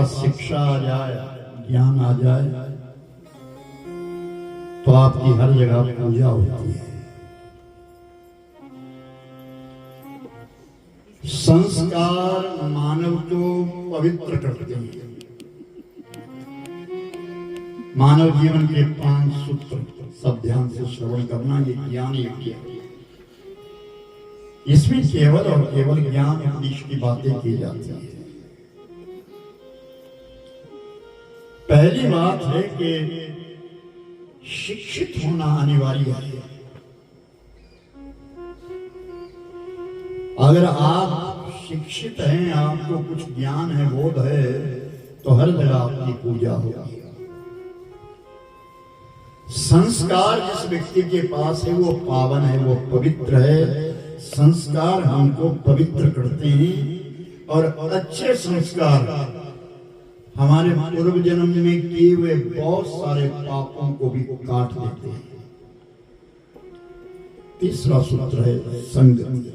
पास शिक्षा आ जाए, ज्ञान आ जाए, तो आपकी हर जगह पूजा होती है। संस्कार मानव को पवित्र करते हैं। मानव जीवन के 5 सूत्र सब ध्यान से श्रवण करना, ये ज्ञान यज्ञ है। इसमें केवल और केवल ज्ञान उपदेश की बातें की जाती है। पहली बात है कि शिक्षित होना अनिवार्य है। अगर आप शिक्षित हैं, आपको कुछ ज्ञान है, बोध है, तो हर जगह आपकी पूजा होगी। संस्कार जिस व्यक्ति के पास है वो पावन है, वो पवित्र है। संस्कार हमको पवित्र करते हैं और अच्छे संस्कार हमारे पूर्व जन्म में किए हुए बहुत सारे पापों को भी काट देते हैं। तीसरा सूत्र है संगति।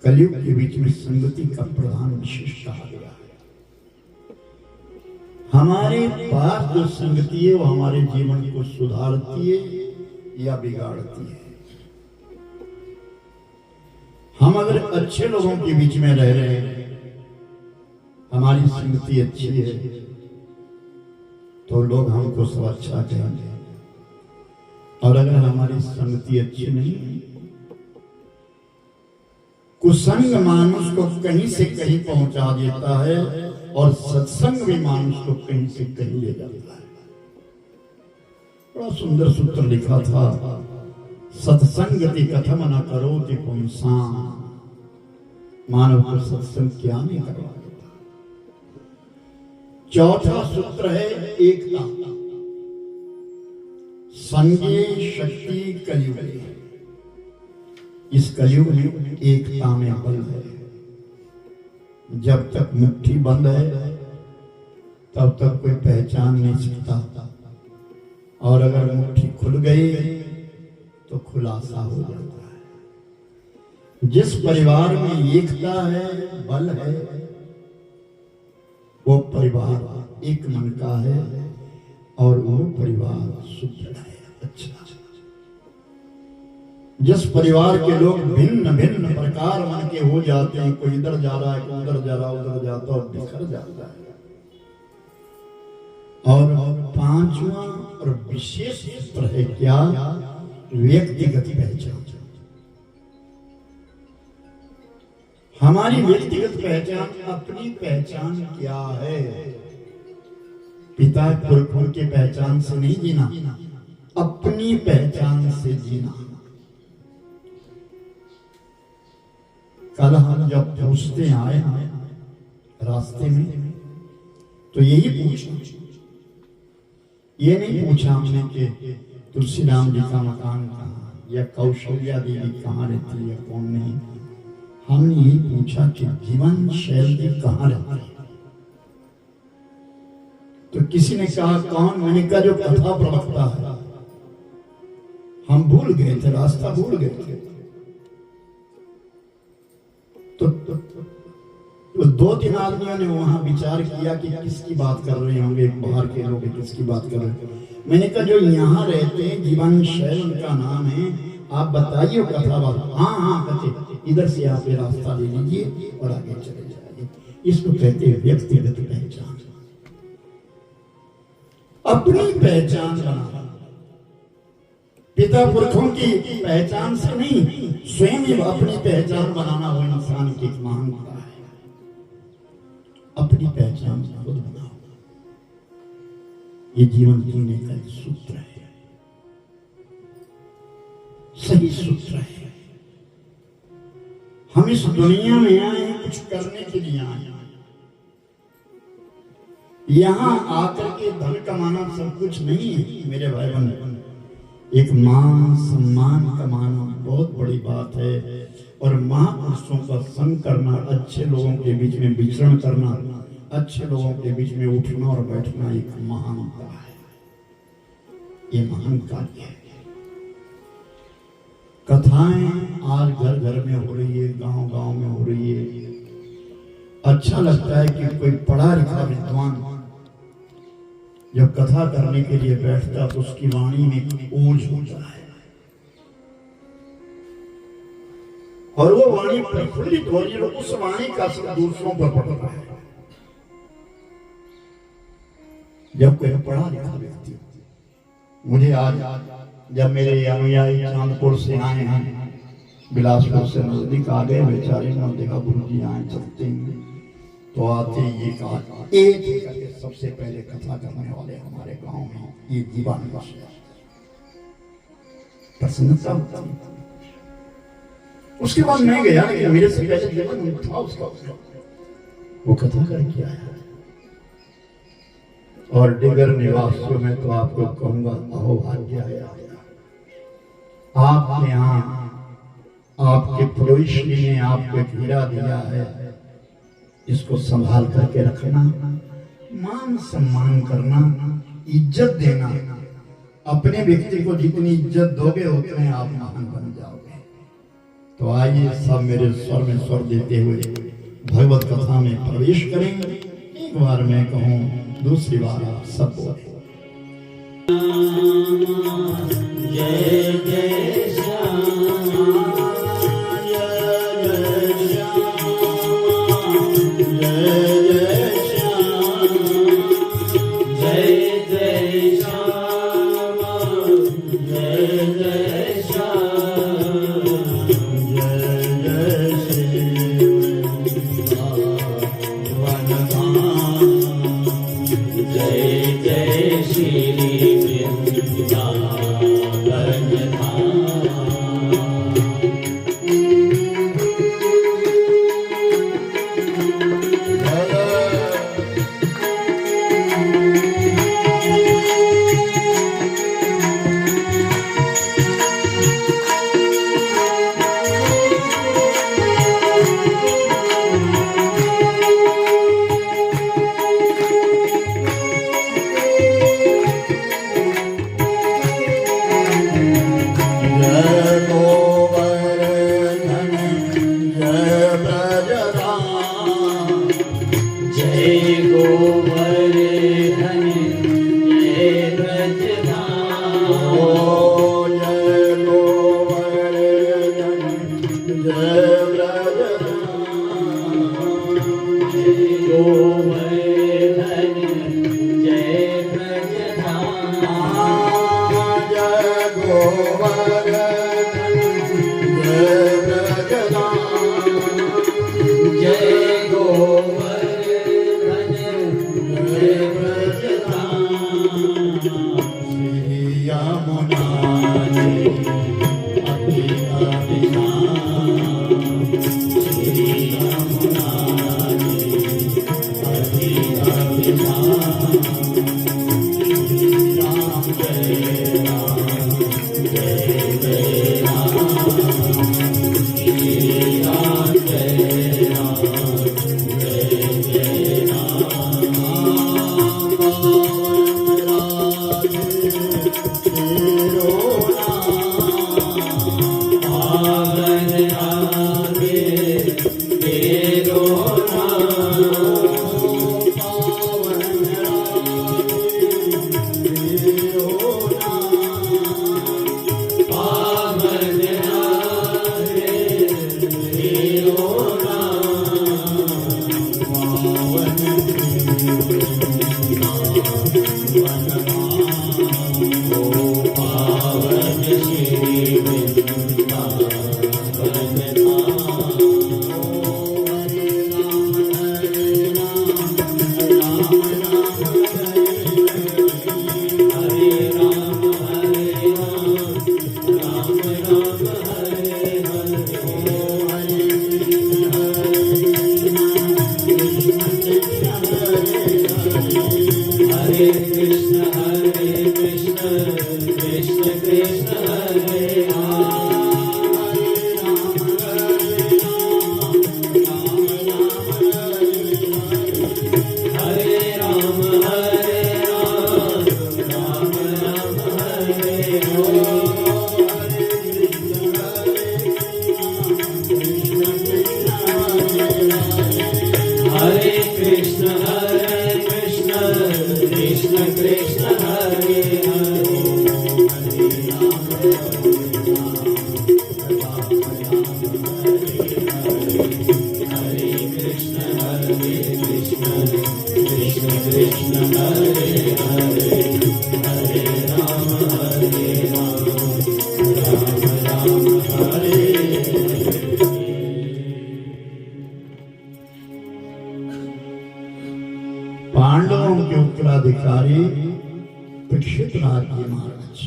कलयुग के बीच में संगति का प्रधान विशेष कहा गया है। हमारे पास जो संगति है वो हमारे जीवन को सुधारती है या बिगाड़ती है। हम अगर अच्छे लोगों के बीच में रह रहे हैं, हमारी संगति अच्छी है, तो लोग हमको सब अच्छा कहेंगे। और अगर हमारी संगति अच्छी नहीं, कुसंग मानुष को कहीं से कहीं पहुंचा देता है और सत्संग भी मानुष को कहीं से कहीं ले जाता है। बड़ा सुंदर सूत्र लिखा था, सत्संगति कथम न करोति पुंसां। मानव को सत्संग क्या नहीं करवा देता। चौथा सूत्र है एकता। संगे शक्ति कलयुग। इस कलयुग में एकता में बल है। जब तक मुट्ठी बंद है तब तक कोई पहचान नहीं सकता, और अगर मुट्ठी खुल गई तो खुलासा हो जाता है। जिस परिवार में एकता है, बल है, वो परिवार एक मन का है और वो परिवार सुदृढ़ है, अच्छा। जिस परिवार के लोग भिन्न भिन्न प्रकार मन के हो जाते हैं, कोई इधर जा रहा है, कोई उधर जा रहा, उधर जाता और बिखर जाता है। और पांचवा और विशेष सूत्र है क्या? व्यक्तिगत पहचान। हमारी व्यक्तिगत पहचान, अपनी पहचान क्या है? पिता पुरखों की पहचान से नहीं जीना, अपनी पहचान से जीना। कल हम जब पूछते आए रास्ते में, तो यही पूछा, ये नहीं पूछा हमने कि तुलसीराम जी का मकान कहाँ, या कौशल्या देवी कहाँ रहती है, कौन नहीं। हमने यही पूछा कि जीवन शैली कहाँ रहती है। तो किसी ने कहा कौन? मैंने कहा जो कथा प्रवक्ता है। हम भूल गए थे, रास्ता भूल गए थे। तो 2-3 आदमियों ने वहां विचार किया कि किसकी बात कर रहे होंगे, बाहर के लोग किसकी बात कर रहे हैं। मैंने कहा जो यहाँ रहते हैं, जीवन शैल उनका नाम है, आप बताइए कथा बात। हाँ कहते इधर से आप ये रास्ता ले लीजिए और आगे चले जाइए। इसको कहते हैं व्यक्तिगत पहचान। अपनी पहचान बनाना, पिता पुरखों की पहचान से नहीं, स्वयं अपनी पहचान बनाना वो इंसान की महानता है। अपनी पहचान खुद बनाओ, ये जीवन जीने का एक सूत्र है, सही सूत्र है। हम इस दुनिया में आए कुछ करने के लिए आए। यहां आकर के धन कमाना सब कुछ नहीं है मेरे भाई बहन। एक मान सम्मान कमाना बहुत बड़ी बात है, और महापुरुषों का संग करना, अच्छे लोगों के बीच में विचरण करना, अच्छे लोगों के बीच में उठना और बैठना एक महानता है। ये महान कार्य है। कथाएं आज घर घर में हो रही है, गांव गांव में हो रही है। अच्छा लगता है कि कोई पढ़ा लिखा विद्वान जब कथा करने के लिए बैठता तो उसकी वाणी में ओज होता है और वो वाणी प्रफुल्लित हो रही है, उस वाणी का असर दूसरों पर पड़ता है। जब कोई पढ़ा लिखा व्यक्ति, मुझे आज जब मेरे अनुयायी चांदपुर से आए हैं, बिलासपुर से नजदीक आ गए, बेचारे ने देखा गुरु जी आए चलते हैं तो आते ये कहा एक करके सबसे पहले कथा करने वाले हमारे गांव में ये दीवान प्रसन्नता होती। उसके बाद मैं गया, लेकिन मेरे से पहले जीवन था उसका, वो कथा करके आया। और डिगर निवासियों में तो आपको कहूंगा अहोभाग्य आया। आपके यहाँ आपके पड़ोसी ने आपको एक हीरा दिया है, इसको संभाल करके रखना, मान सम्मान करना, इज्जत देना। अपने व्यक्ति को जितनी इज्जत दोगे उतने आप महान बन जाओगे। तो आइए सब मेरे स्वर में स्वर देते हुए भगवत कथा में प्रवेश करेंगे। एक बार मैं कहूँ, दूसरी बार आप सब बोले। जय जय श्याम, पांडवों के उत्तराधिकारी परीक्षित राज जी महाराज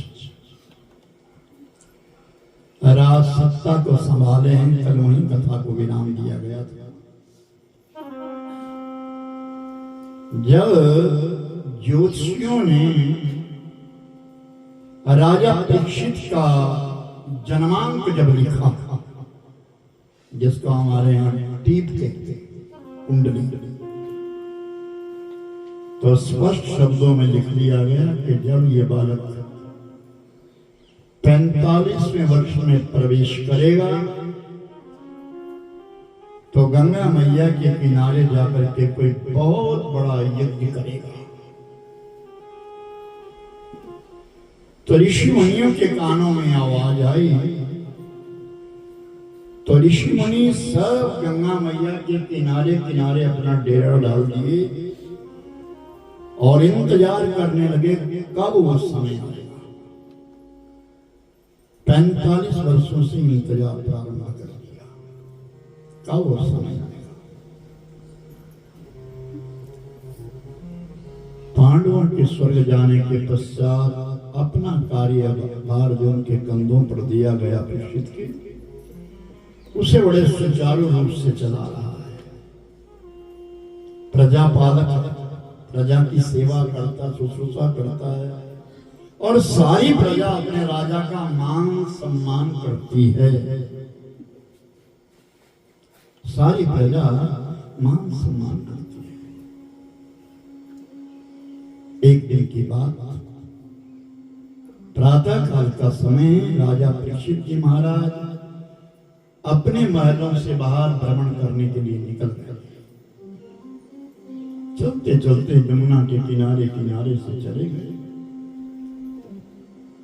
राज सत्ता को संभाले हैं। कल वहीं कथा को विराम दिया गया था। जब ज्योतिषियों ने राजा परीक्षित का जन्मांक जब लिखा, जिसको हमारे यहाँ टीप कहते कुंडली, तो स्पष्ट शब्दों में लिख लिया गया कि जब ये बालक 45वें वर्ष में प्रवेश करेगा तो गंगा मैया के किनारे जाकर के कोई बहुत बड़ा यज्ञ करेगा। तो ऋषि मुनियों के कानों में आवाज आई, तो ऋषि मुनि सब गंगा मैया के किनारे किनारे अपना डेरा डाल दिए और इंतजार करने लगे कब वो समय आएगा। 45 वर्षों से इंतजार प्रारंभ कर दिया, कब वो समय आएगा। पांडवों के स्वर्ग जाने के पश्चात अपना कार्य भार जो उनके कंधों पर दिया गया परीक्षित के, उसे बड़े सुचारू रूप से चला रहा है। प्रजापालक प्रजा की सेवा करता, शुश्रूषा करता है और सारी प्रजा अपने राजा का मान सम्मान करती है। सारी प्रजा मान सम्मान करती है। एक दिन की बात, प्रातः काल का समय, राजा परीक्षित जी महाराज अपने महलों से बाहर भ्रमण करने के लिए निकल गए। चलते चलते यमुना के किनारे किनारे से चले गए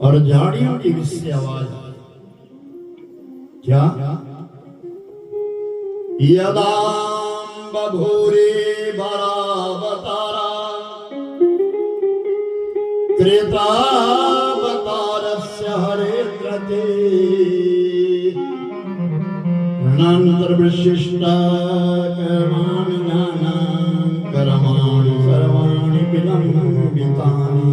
और झाड़ियों की इससे आवाज आई, क्या यदाम बभूरे बरावतारा कृतावतारस्य हरेन्द्रते अनंतर विशिष्टा कर्माणि नाना कर्माणि सर्वाणि विलंबितानि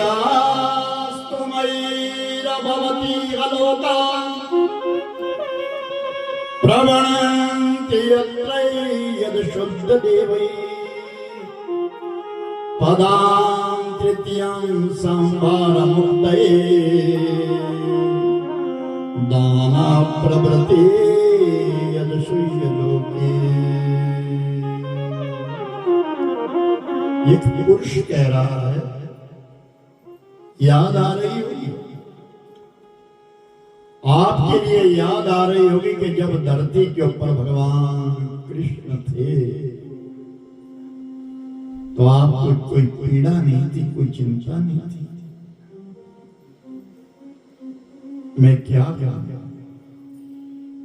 हृदयास्तु मयिरभवति अलोका प्रवणन्ति यत्र यद् शुद्ध देवै पदां तृतीयं संभार मुक्तये दाना प्रवृत्ति यदशूय लोके। एक पुरुष कह रहा है, याद आ रही होगी आपके लिए, याद आ रही होगी कि जब धरती के ऊपर भगवान कृष्ण थे तो आपको कोई पीड़ा नहीं थी, कोई चिंता नहीं थी। मैं क्या करूं,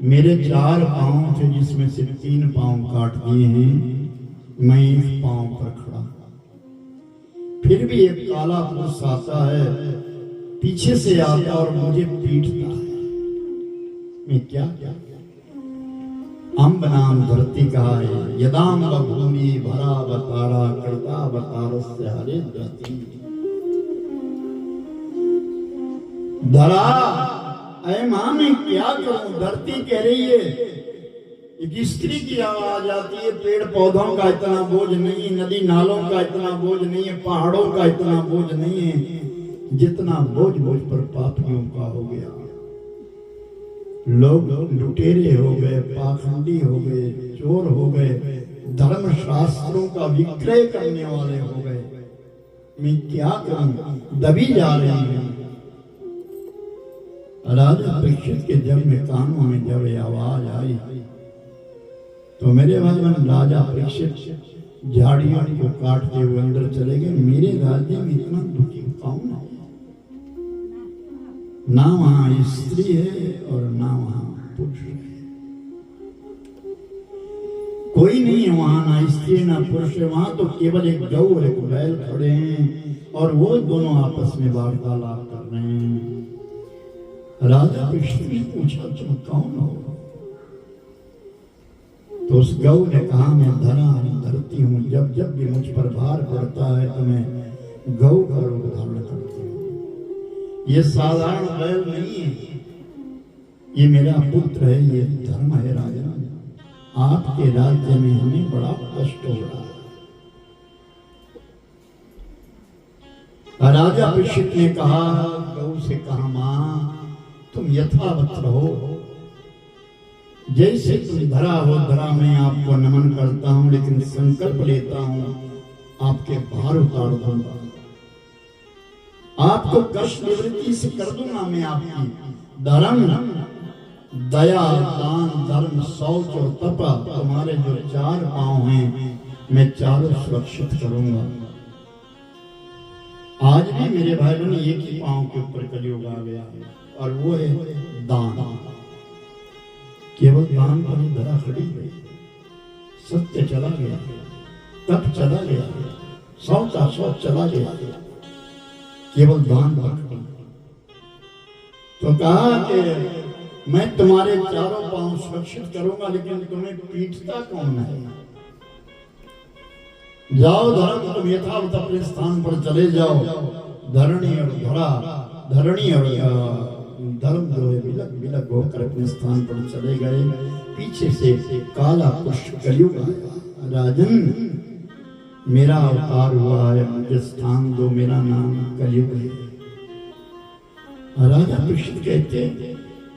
मेरे 4 पांव थे जिसमें से 3 पांव काट दिए हैं, मैं इस पांव पर खड़ा, फिर भी एक काला पुरुष आता है, पीछे से आता और मुझे पीटता है। मैं क्या क्या अम्ब नाम धरती कहा है, यदाम भूमि भरा बतारा करता बतारस्य हरे धरती। धरा अरे मां मैं क्या करूं, धरती कह रही है। एक स्त्री की आवाज आती है, पेड़ पौधों का इतना बोझ नहीं है, नदी नालों का इतना बोझ नहीं है, पहाड़ों का इतना बोझ नहीं है जितना बोझ मुझ पर पापियों का हो गया। लोग लुटेरे हो गए, पाखंडी हो गए, चोर हो गए, धर्म शास्त्रों का विक्रय करने वाले हो गए। मैं क्या करूं, दबी जा रही हूं। राजा परीक्षित के जब में कानों में जब आवाज आई, तो मेरे भगवान राजा परीक्षित झाड़ियों को काटते हुए अंदर चले गए। मेरे राज्य में इतना दुखी कौन है? ना वहां स्त्री है और ना वहां पुरुष है, कोई नहीं है वहां, ना स्त्री ना पुरुष है। वहां तो केवल एक गौ और एक बैल खड़े हैं और वो दोनों आपस में वार्तालाप कर रहे हैं। राजा परीक्षित ने पूछा तुम कौन हो? तो उस गौ ने कहा मैं धरती हूँ, जब जब भी मुझ पर भार पड़ता है तो मैं गौ का रूप धारण करती हूँ। ये साधारण बैल नहीं है, ये मेरा पुत्र है, ये धर्म है। राजा आपके राज्य में हमें बड़ा कष्ट हो रहा है। राजा परीक्षित ने कहा गौ से कहा मां तुम यथावत रहो, जैसे तुम धरा हो धरा में आपको नमन करता हूं, लेकिन संकल्प लेता हूं आपके भार उतार दूंगा, आपको कष्ट निवृत्ति से कर दूंगा मैं आपकी। धर्म दया दान धर्म शौच और तप तुम्हारे जो चार पांव हैं मैं चारों सुरक्षित करूंगा। आज भी मेरे भाई बहन एक ही पांव के ऊपर कलयुग आ गया है और वो है दान। केवल दान पर धरा खड़ी गई, सत्य चला गया, तप चला गया, शौच शौच चला गया, केवल दान पर। तो कहा कि मैं तुम्हारे चारों पांव सुरक्षित करूंगा, लेकिन तुम्हें पीटता कौन है? जाओ धर्म तुम यथावत अपने स्थान पर चले जाओ। धरणी और धरा, धरणी और धर्म जो है विलग विलग होकर अपने स्थान पर चले गए। पीछे से काला पुष्प कलयुग आया। राजन मेरा अवतार हुआ है, मुझे स्थान दो, मेरा नाम कलयुग है। राजा परीक्षित कहते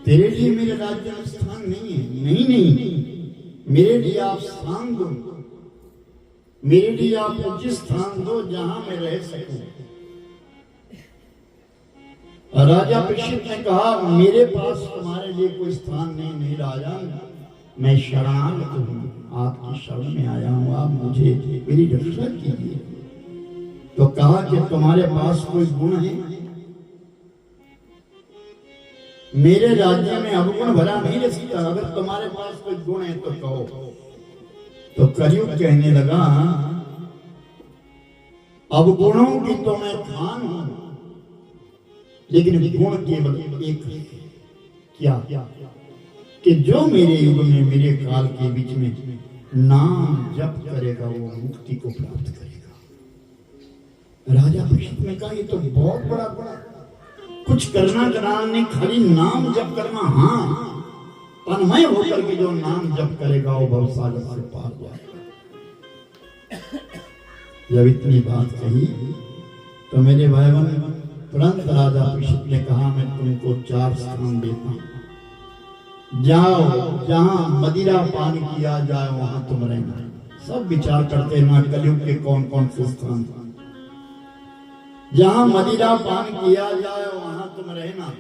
तेरे लिए मेरे राज्य में स्थान नहीं है। नहीं नहीं, मेरे लिए आप स्थान दो, मेरे लिए आप मुझे स्थान दो जहां मैं रह सकूं। राजा परीक्षित ने कहा मेरे पास तुम्हारे लिए कोई स्थान नहीं। नहीं राजा, मैं शरणागत हूँ, आपकी शरण में आया हूँ, आप मुझे मेरी रक्षा कीजिए। तो कहा कि तुम्हारे पास कोई गुण है? मेरे राज्य में अवगुण भरा नहीं रह सकता, अगर तुम्हारे पास कोई गुण है तो कहो। तो कलयुग कहने लगा अवगुणों की तो मैं खान हूं, लेकिन गुण केवल एक है। क्या? कि जो मेरे युग में मेरे काल के बीच में नाम जप करेगा वो मुक्ति को प्राप्त करेगा। राजा परीक्षित ने कहा ये तो बहुत बड़ा गुण, कुछ करना कराना नहीं, खाली नाम जप करना। हाँ, तन्मय होकर के जो नाम जप करेगा वो भवसागर से पार जाएगा। जब इतनी बात कही तो मेरे भाई बहन तुरंत राजा परीक्षित ने कहा मैं तुमको 4 स्थान देता हूं, जाओ जहां मदिरा पान किया जाए वहां तुम रहना। सब विचार करते ना कलयुग के कौन कौन से स्थान, जहां मदिरा पान किया जाए वहां तुम रहना,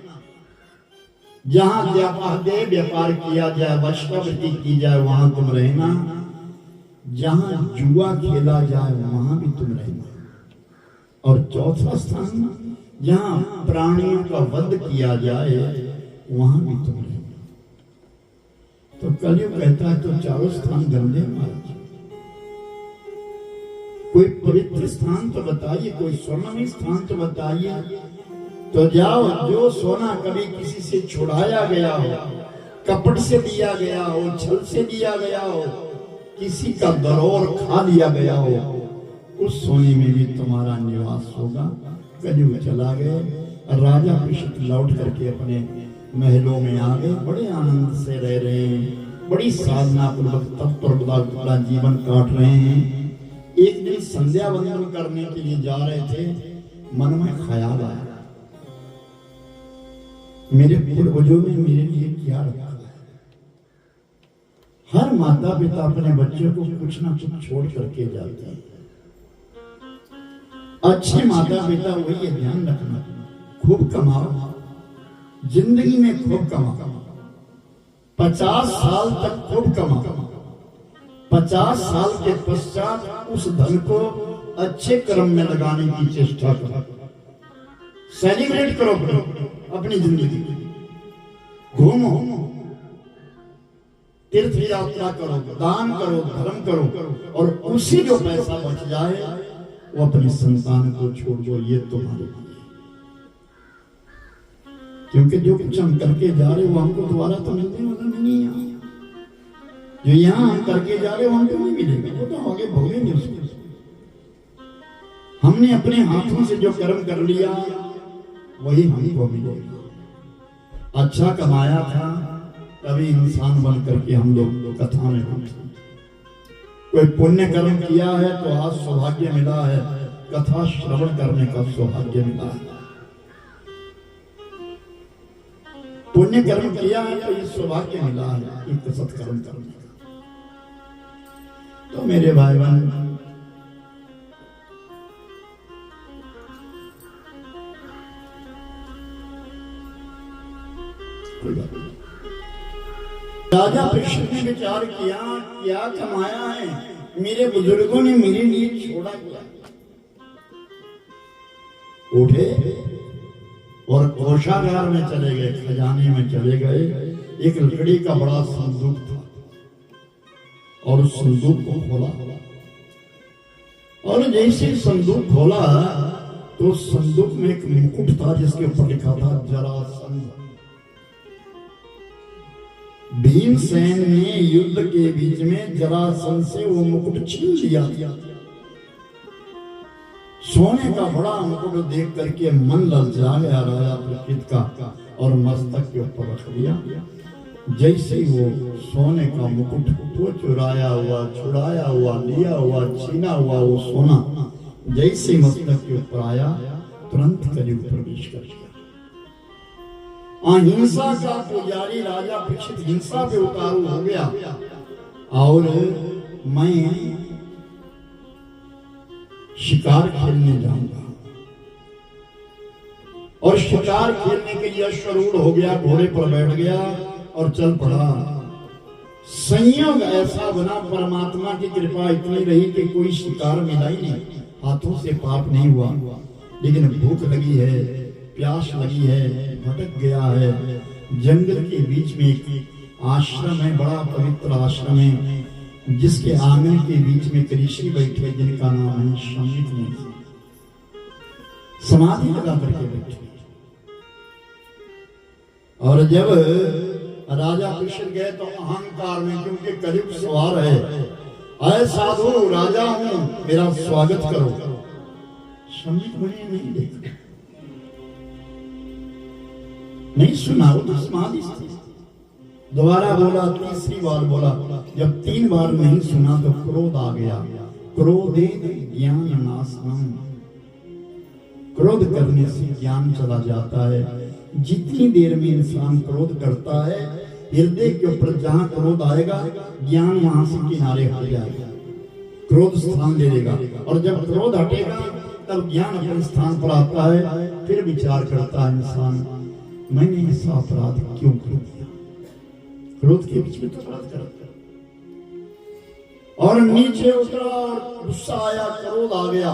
जहां व्यापार किया जाए वैश्यवृत्ति की जाए वहां तुम रहना, जहां जुआ खेला जाए वहां भी तुम रहना, और चौथा स्थान जहां प्राणियों का वध किया जाए वहां भी तुम रहना। तो कलयुग कहता है तो चारों स्थान गंदे महाराज, कोई पवित्र स्थान तो बताइए, कोई स्वर्णमय स्थान तो बताइए। तो जाओ, जो सोना कभी किसी से छुड़ाया गया हो, कपट से दिया गया हो, छल से दिया गया हो, किसी का दरोर खा लिया गया हो, उस सोने में भी तुम्हारा निवास होगा। कलयुग चला गए, राजा परीक्षित लौट करके अपने महलों में आ गए, बड़े आनंद से रह रहे हैं, बड़ी साधना पूर्वक तत्पर जीवन काट रहे हैं। एक दिन संध्या वंदन करने के लिए जा रहे थे, मन में ख्याल आया मेरे पूर्वजों ने मेरे लिए क्या रखा है। हर माता पिता अपने बच्चों को कुछ ना कुछ छोड़ करके जाते हैं। अच्छे माता पिता वही है, ध्यान रखना, खूब कमाओ, जिंदगी में खूब कमाओ, 50 साल तक खूब कमाओ, 50 साल के पश्चात उस धन को अच्छे कर्म में लगाने की चेष्टा करो, सेलिब्रेट करो अपनी जिंदगी, घूमो, तीर्थ यात्रा करो, दान करो, धर्म करो, और उसी जो पैसा बच जाए वो अपनी संतान को छोड़ दो। ये तुम्हारे लिए, क्योंकि जो कुछ हम करके जा रहे हो हमको दोबारा तो मिलने वाला नहीं है। जो यहाँ हम करके जा रहे हो हमको नहीं मिलेगा, वो तो आगे भोगेंगे उसको। हमने अपने हाथों से जो कर्म कर लिया वही हमको मिलेगा। अच्छा कमाया था तभी इंसान बन करके हम लोग कथा में पहुंचे। कोई पुण्य कर्म किया है तो आज सौभाग्य मिला है, कथा श्रवण करने का सौभाग्य मिला है। पुण्य कर्म किया है तो ये सौभाग्य मिला है एक सत्कर्म करने का। तो मेरे भाई बहन, राजा परीक्षित ने विचार किया, क्या कमाया है मेरे बुजुर्गों ने मेरे लिए छोड़ा क्या। उठे और कोषागार में चले गए, खजाने में चले गए। एक लकड़ी का बड़ा संदूक था और उस संदूक को खोला, और जैसे संदूक खोला तो उस संदूक में एक मुकुट था जिसके ऊपर लिखा था जरासंध। भीमसेन ने युद्ध के बीच में जरासंध से वो मुकुट छीन लिया। सोने का बड़ा मुकुट देख करके मन ललचा गया राजा परीक्षित का, और मस्तक के ऊपर रख लिया। जैसे वो सोने का मुकुट वो चुराया हुआ, छुड़ाया हुआ, लिया हुआ, छीना हुआ वो सोना जैसे मस्तक के ऊपर आया, तुरंत कलयुग प्रवेश कर गया। अहिंसा का पुजारी राजा परीक्षित हिंसा पे उतारू हो गया, और मैं शिकार खेलने जाऊंगा। और शिकार खेलने के लिए अश्वारूढ़ हो गया, घोड़े पर बैठ गया और चल पड़ा। संयोग ऐसा बना, परमात्मा की कृपा इतनी रही कि कोई शिकार मिला ही नहीं, हाथों से पाप नहीं हुआ। लेकिन भूख लगी है, प्यास लगी है, भटक गया है। जंगल के बीच में एक आश्रम है, बड़ा पवित्र आश्रम है, जिसके आंगन के बीच में एक ऋषि बैठे जिनका नाम है शमीक मुनि। समाधि लगा करके बैठे। और जब राजा परीक्षित गए तो अहंकार में, क्योंकि कलयुग सवार है, अय साधु राजा हूं, मेरा स्वागत करो। शमीक मुनि नहीं देखा, नहीं सुना, वो तो समाधि थी। दोबारा बोला, तीसरी बार बोला। जब 3 बार नहीं सुना तो क्रोध आ गया। क्रोधे ज्ञान नाशनम, क्रोध करने से ज्ञान चला जाता है। जितनी देर में इंसान क्रोध करता है, हृदय के ऊपर जहां क्रोध आएगा ज्ञान वहां से किनारे हट जाएगा, क्रोध स्थान ले लेगा। और जब क्रोध हटेगा तब ज्ञान अपने स्थान पर आता है। फिर विचार करता है इंसान, मैंने ऐसा अपराध क्यों कर दिया। क्रोध के बीच में तो अपराध करता, और नीचे उतरा और गुस्सा आया, क्रोध आ गया।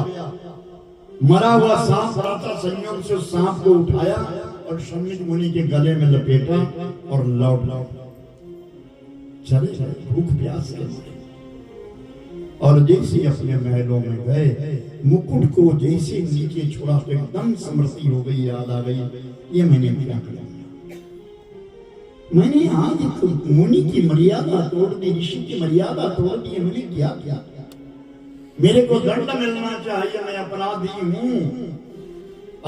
मरा हुआ सांप पड़ा था, संयोग से उस सांप को उठाया और शमीक मुनि के गले में लपेटा और लौट चले भूख प्यास के मारे। और जैसे अपने महलों में गए, मुकुट को जैसे नीचे छोड़ा तो एकदम स्मृति हो गई, याद आ गई, ये मैंने क्या किया। मैंने आज मुनि की मर्यादा तोड़ दी, ऋषि की मर्यादा तोड़ दी, मैंने क्या किया। मेरे को दंड मिलना चाहिए, मैं अपराधी हूं।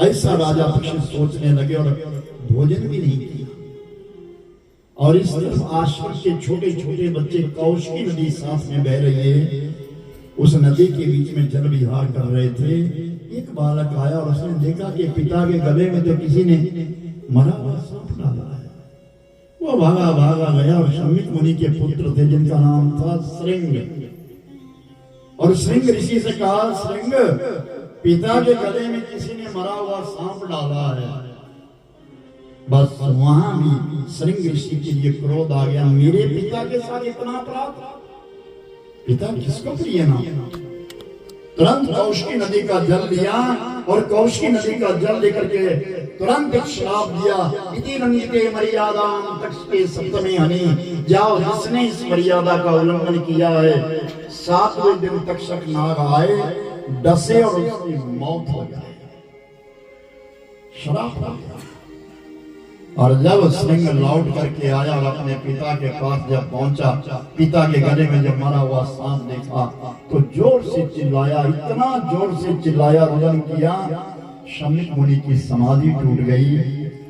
ऐसा राजा परीक्षित सोचने लगे और भोजन भी नहीं किया। और इस तरफ आश्रम के छोटे छोटे बच्चे, कौशिकी नदी साथ में बह रही है, उस नदी के बीच में जल विहार कर रहे थे। एक बालक आया और उसने देखा कि पिता के गले में तो किसी ने मरा हुआ सांप डाला है। वो भागा भागा गया और शमीक मुनि के पुत्र थे जिनका नाम था श्रृंग। और श्रृंग ऋषि से कहा, श्रृंग, पिता के गले में किसी ने मरा हुआ सांप डाला है। बस वहां भी श्रृंग ऋषि के लिए क्रोध आ गया, मेरे पिता के साथ इतना अपराध। पिता किसको प्रिय ना? तुरंत कौशिकी नदी का जल लिया और कौशिकी नदी का जल लेकर के तुरंत एक श्राप दिया, इति लंघिते मर्यादाम तक्षके सप्तमे हनि, जाओ जिसने इस मर्यादा का उल्लंघन किया है 7वें दिन तक्षक नाग आए, डसे और उसकी मौत हो जाए। श्राप हो गया। और जब सिंह लौट करके आया और अपने पिता के पास जब पहुंचा, पिता के गले में जब मरा हुआ सांप देखा तो जोर से चिल्लाया, इतना जोर से चिल्लाया, रोदन किया, शमीक मुनि की समाधि टूट गई।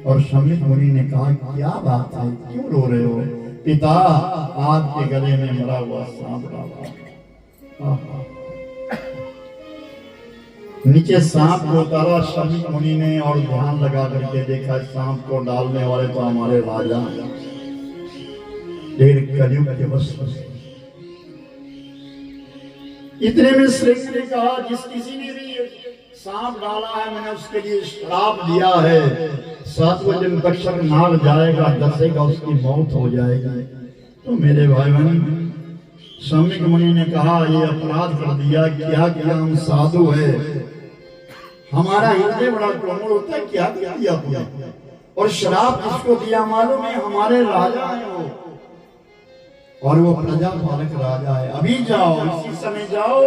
और शमीक मुनि ने कहा, क्या बात है, क्यों रो रहे हो? पिता, आपके गले में मरा हुआ सांप डाला। नीचे सांप को उतारा शमीक मुनि ने और ध्यान लगा करके देखा, सांप को डालने वाले तो हमारे राजा कलयुग के बस। इतने में श्री ने कहा, जिस किसी ने भी सांप डाला है मैंने उसके लिए श्राप दिया है, 7वें दिन तक्षक नाग जाएगा, डसेगा, उसकी मौत हो जाएगी। तो मेरे भाई बहन, शमीक मुनि ने कहा, ये अपराध कर दिया, क्या किया? हम साधु है, हमारा हृदय बड़ा कोमल होता है, क्या किया आपने? और श्राप किसको दिया मालूम है? हमारे राजा है वो, और वो प्रजा पालक राजा है। अभी जाओ, इसी समय जाओ,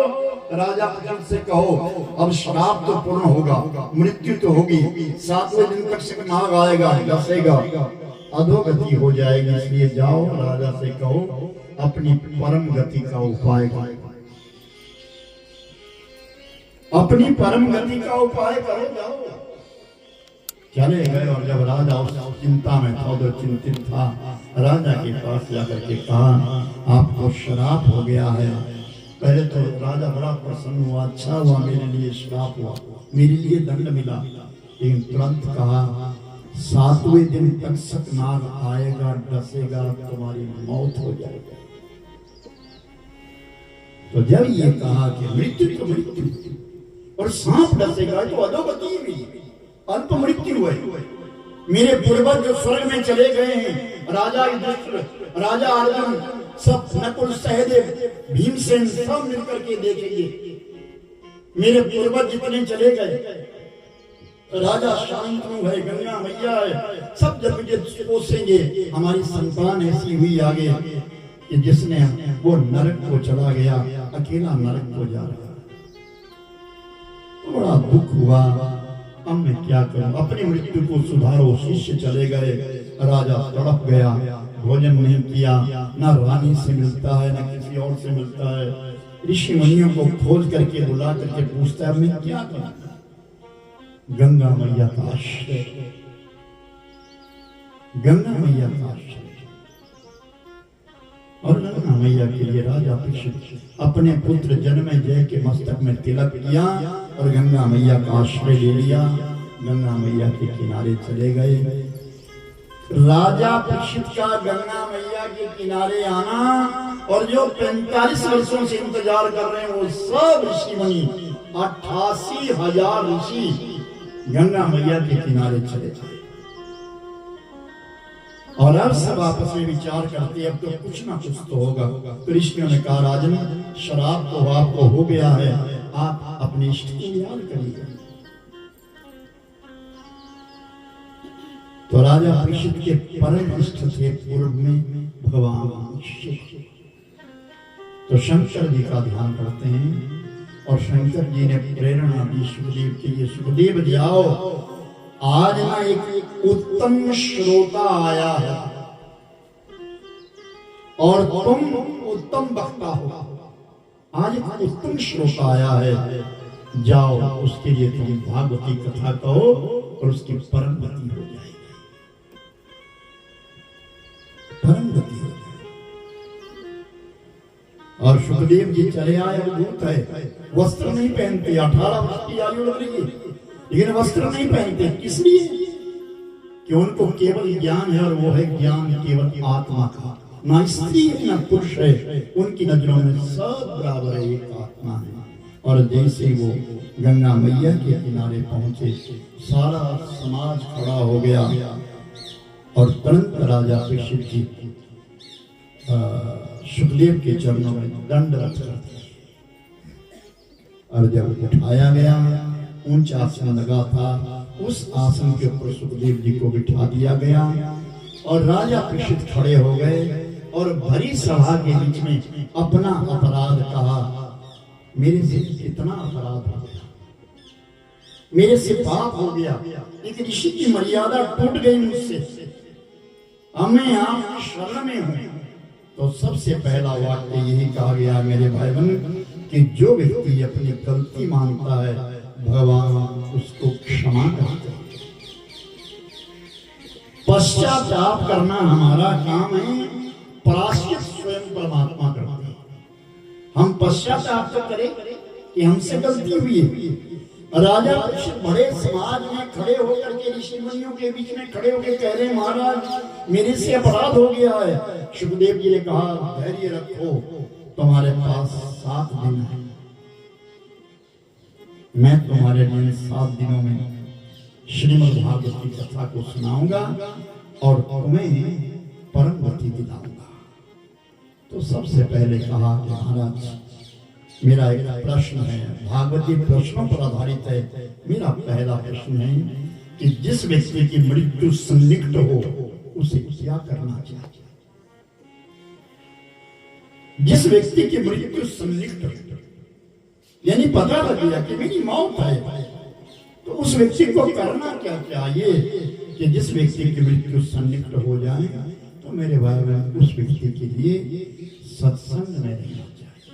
राजा प्रजा से कहो अब श्राप तो पूर्ण होगा, मृत्यु तो होगी, 7वें दिन तक्षक नाग आएगा, डसेगा, अधोगति हो जाएगी, इसलिए जाओ राजा से कहो अपनी परम गति का उपाय करो, अपनी परम गति का उपाय करो, जाओ। चले गए और जब राजा उस चिंता में था, उधर चिंतित था, राजा के पास जाकर के कहा, आपको श्राप हो गया है। पहले तो राजा बड़ा प्रसन्न हुआ, अच्छा हुआ मेरे लिए श्राप हुआ, मेरे लिए दंड मिला। लेकिन तुरंत कहा, 7वें दिन तक्षक नाग आएगा, डसेगा, तुम्हारी मौत हो जाएगी। तो जब ये कहा कि मृत्यु तो मृत्यु और सांप डसेगा तो अधोगति हुई, अल्प मृत्यु है। मेरे पूर्वज जो स्वर्ग में चले गए हैं, राजा युधिष्ठिर, राजा अर्जुन, सब नकुल, सहदेव, भीमसेन, सब मिलकर के देखेंगे मेरे पूर्वज जितने चले गए, राजा शांतनु है, गंगा मैया है, सब जब मुझे पोसेंगे। हमारी संतान ऐसी हुई आगे कि जिसने वो नरक को चला गया, अकेला नरक को जा रहा। बड़ा दुख हुआ, अब मैं क्या करूं? अपनी मृत्यु को सुधारो। शिष्य चले गए, राजा तड़प गया, भोजन नहीं किया, न रानी से मिलता है न किसी और से मिलता है। ऋषि मुनियों को खोज करके बुला करके पूछता है, मैं क्या करूं? गंगा मैया का आश्रय, गंगा मैया का आश्रय। और गंगा मैया के लिए राजा परीक्षित अपने पुत्र जन्मेजय के मस्तक में तिलक किया और गंगा मैया का आश्रय ले लिया, गंगा मैया के किनारे चले गए। राजा परीक्षित का गंगा मैया के किनारे आना और जो 45 वर्षों से इंतजार कर रहे हैं वो सब ऋषि मुनि, 88,000 ऋषि गंगा मैया के किनारे चले गए। और अब सब आपस में विचार करते, अब तो कुछ ना कुछ तो होगा। तो ऋषियों ने कहा, राजन, शराब तो आपको हो गया है, आप अपने इष्ट को याद करिए। तो राजा परीक्षित के परम इष्ट थे पूर्व में भगवान शिव। तो शंकर जी का ध्यान करते हैं और शंकर जी ने प्रेरणा दी सुखदेव के लिए, सुखदेव जाओ, आज ना एक उत्तम श्रोता आया है और तुम उत्तम वक्ता हो। आज एक उत्तम श्रोता आया है, जाओ उसके लिए तुम भागवती कथा कहो और उसकी परम गति हो जाएगी, परम गति हो जाएगी। और सुखदेव जी चले आए, दूत है, वस्त्र नहीं पहनते, 18 वर्ष की आयु लग रही है लेकिन वस्त्र नहीं पहनते। किस लिए? कि उनको केवल ज्ञान है और वो है ज्ञान केवल आत्मा का, ना स्त्री है ना पुरुष है, उनकी नजरों में सब बराबर है, एक आत्मा है। और जैसे वो गंगा मैया के किनारे पहुंचे, सारा समाज खड़ा हो गया और तुरंत राजा परीक्षित जी सुखदेव के चरणों में दंडवत करते। और जब उठाया गया, ऊंचा आसन लगा था, उस आसन के ऊपर सुखदेव जी को बिठा दिया गया और राजा परीक्षित खड़े हो गए और भरी सभा के बीच में अपना अपराध कहा। मेरे से कितना अपराध हो गया, मेरे से पाप हो गया, एक ऋषि की मर्यादा टूट गई मुझसे, अब मैं आप शरण में हूं। तो सबसे पहला वाक्य यही कहा गया मेरे भाई बहन कि जो व्यक्ति अपनी गलती मानता है भगवान उसको क्षमा करते हैं। पश्चाताप करना हमारा काम है, प्रायश्चित स्वयं परमात्मा करते हैं। हम पश्चाताप तो करें कि हमसे गलती हुई है। राजा परीक्षित बड़े समाज में खड़े होकर के ऋषि मुनियों के बीच में खड़े होकर कह रहे महाराज मेरे से अपराध हो गया है। सुखदेव जी ने कहा धैर्य रखो, तुम्हारे पास 7 दिन है, मैं तुम्हारे लिए 7 दिनों में श्रीमद् भागवत की कथा को सुनाऊंगा और तुम्हें परम गति दिलाऊंगा। तो सबसे पहले कहा कि महाराज मेरा एक प्रश्न है, भागवती प्रश्नों पर आधारित है। मेरा पहला प्रश्न है कि जिस व्यक्ति की मृत्यु संदिग्ध हो उसे क्या करना चाहिए? जिस व्यक्ति की मृत्यु संदिग्ध यानी पता लग गया कि मेरी मौत है, तो उस व्यक्ति को करना क्या चाहिए? कि जिस व्यक्ति की मृत्यु संदिग्ध हो जाए तो मेरे भाई बहन उस व्यक्ति के लिए सत्संग में रहना चाहिए।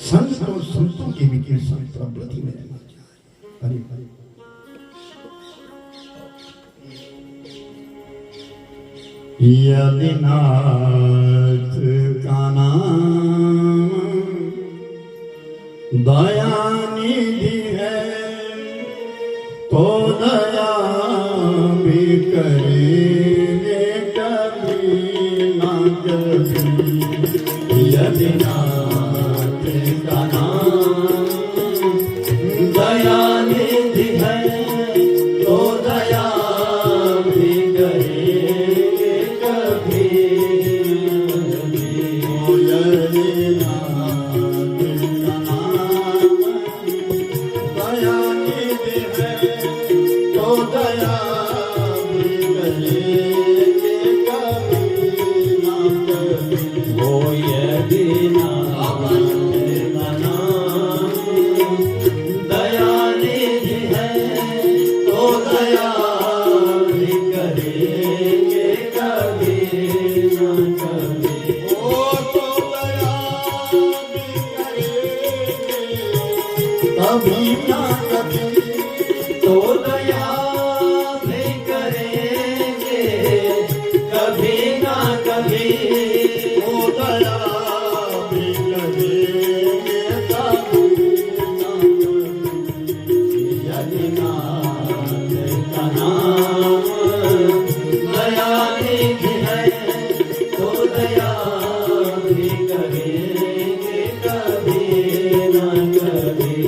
संत और संतों के बीच में संप्रवृत्ति में रहना चाहिए। हरि हरि यदि नाथ का नाम दयानिधि है तो दया भी करेंगे कभी ना कभी। यदि नाथ का नाम दयानिधि है तो दया भी करेंगे कभी। यदि नाथ का नाम दयानिधि है तो दया भी करेंगे कभी ना कभी। हो यदि नाथ का नाम दयानिधि है तो दया भी करेंगे कभी ना कभी। ओ तो दया भी करेंगे कभी ना कभी। तो दया भी करेंगे कभी ना कभी। ओ दया भी करेंगे कभी ना कभी। यदि नाथ का नाम दयानिधि है तो दया भी करेंगे कभी ना कभी।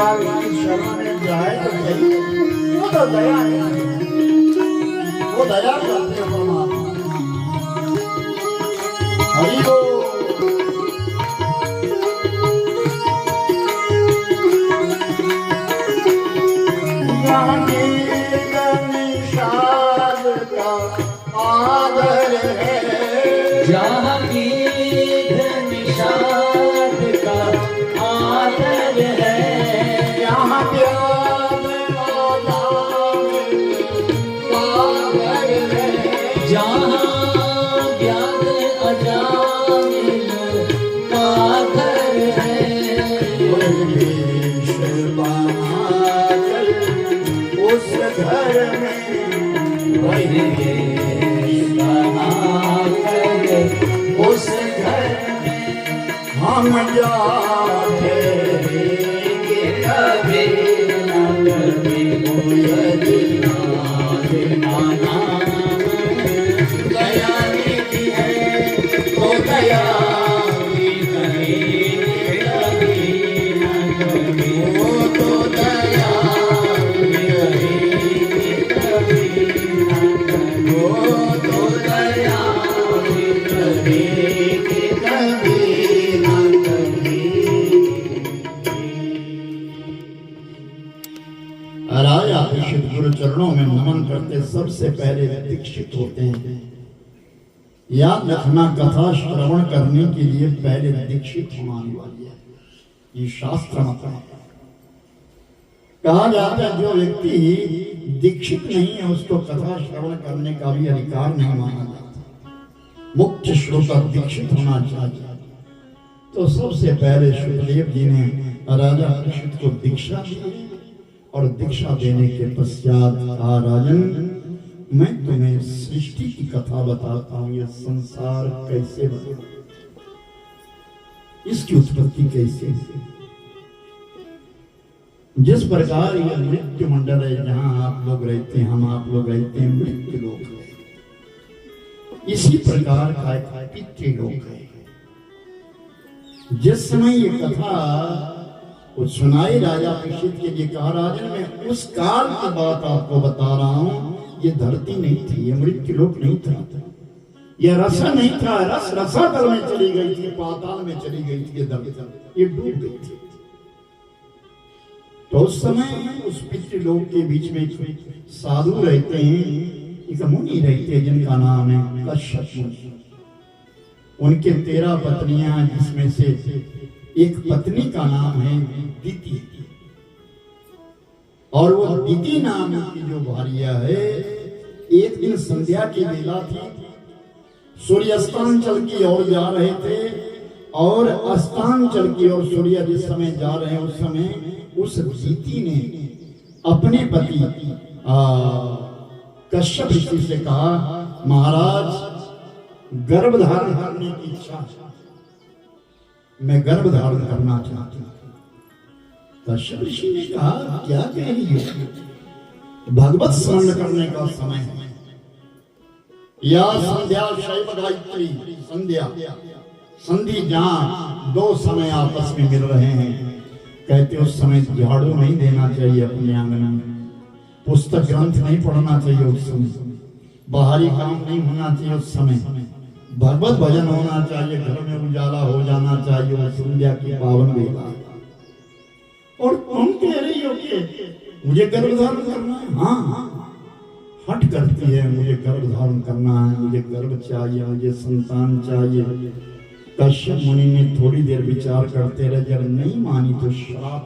बार उसकी शरण में जाए तो सही, वो तो दया है, वो दया करते हैं परमात्मा। हरि बोल। आदर है जहाँ गीत निषाद का आदर है, यहाँ प्यार आदर है, जहाँ ज्ञान अजामिल का घर है। देश बनाकर उस घर में वही देश बनाकर उस घर में हम जाते कभी न कभी कोई नाना दया निधि है तो दया भी कहीं कभी न कभी, वो तो दया भी कहीं कभी न कभी, वो तो दया भी कहीं कभी न कभी। राजा दीक्षित गुरु चरणों में नमन करते सबसे पहले दीक्षित होते हैं। याद रखना, कथा श्रवण करने के लिए पहले दीक्षित होना अनिवार्य है, ये शास्त्र मत है। कहा जाता है जो व्यक्ति दीक्षित नहीं है उसको कथा श्रवण करने का भी अधिकार नहीं माना जाता। मुख्य श्रोता दीक्षित होना चाहिए। तो सबसे पहले सुखदेव जी ने राजा दीक्षित को दीक्षा दी और दीक्षा देने के पश्चात कहा, राजन मैं तुम्हें सृष्टि की कथा बताता हूँ, यह संसार कैसे बना, इसकी उत्पत्ति कैसे है। जिस प्रकार यह मृत्यु मंडल है, जहां आप लोग रहते हैं, हम आप लोग रहते हैं, मृत्यु लोक है, इसी प्रकार का एक पितृलोक है। जिस समय ये कथा सुनाई राजा दीक्षित के लिए, कहा राजन मैं उस काल की बात आपको बता रहा हूं, ये धरती नहीं थी, ये मृत्यु लोक नहीं था, ये रसा नहीं था, रस रसातल में चली गई थी, पाताल में चली गई थी, ये धरती ये डूब गई थी। तो उस समय उस पितृलोक के बीच में साधु रहते हैं, एक मुनि रहते हैं जिनका नाम है कश्यप मुनि। उनके 13 पत्नियां, जिसमें से एक पत्नी का नाम है दिति, और वो दिति नाम की जो भार्या है, एक दिन संध्या की बेला थी, सूर्य अस्तांचल की ओर जा रहे थे, और अस्तांचल की ओर सूर्य जिस समय जा रहे हैं उस समय उस दिति ने अपने पति कश्यप ऋषि से कहा, महाराज गर्भ धारण करने की इच्छा है, मैं गर्भ धारण करना चाहती हूँ। कश्यप ऋषि ने कहा, क्या कह रही हो, भगवत स्मरण करने का समय है, या संध्या शैव गायत्री संध्या संधि, जहां 2 समय आपस में मिल रहे हैं, कहते उस समय झाड़ू नहीं देना चाहिए अपने आंगन में, पुस्तक ग्रंथ नहीं पढ़ना चाहिए उस समय, बाहरी काम नहीं होना चाहिए उस समय, भगवत भजन होना चाहिए, घर में उजाला हो जाना चाहिए, वो संध्या की पावन बेला। और तुम कह रही हो कि मुझे गर्भ धारण करना है? हाँ, हट करती है, मुझे गर्भ धारण करना है, मुझे गर्भ चाहिए, मुझे संतान चाहिए। कश्यप मुनि ने थोड़ी देर विचार करते रहे, जब नहीं मानी तो श्राप,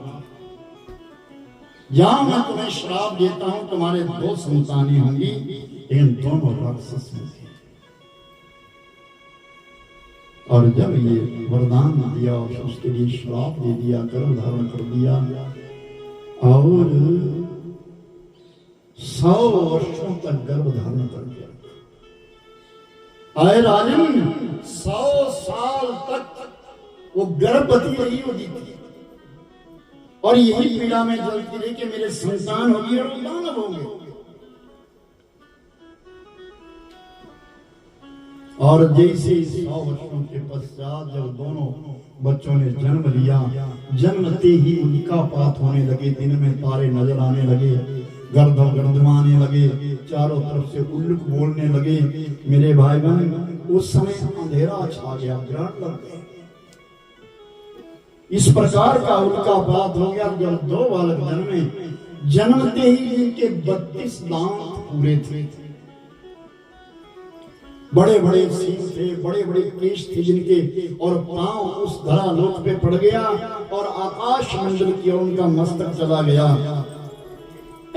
जाओ मैं तुम्हें श्राप देता हूं, तुम्हारे 2 संतानें होंगी, लेकिन दोनों राक्षस होंगे। और जब ये वरदान दिया और उसके लिए श्राप दे दिया, गर्भ धारण कर दिया, और 100 वर्षों तक गर्भ धारण कर दिया। आए राजन, 100 साल तक वो गर्भवती रही होगी थी, और यही पीड़ा में जलती रही कि मेरे संतान होगी और दानव होंगे। और जैसे 100 वर्षों के पश्चात जब दोनों बच्चों ने जन्म लिया, जन्मते ही उल्कापात होने लगे, दिन में तारे नजर आने लगे, गर्दभ गर्दमाने लगे, चारों तरफ से उल्लुक बोलने लगे। मेरे भाई बहन, उस समय अंधेरा छा गया, ग्रहण लग गया। इस प्रकार का उल्कापात हो गया। जब दो बालक जन्मे, जन्मते ही इनके 32 दांत पूरे थे, बड़े बड़े सींग थे, बड़े बड़े केश थे जिनके, और पांव उस धरा लोक पे पड़ गया और आकाश मंडल की ओर उनका मस्तक चला गया।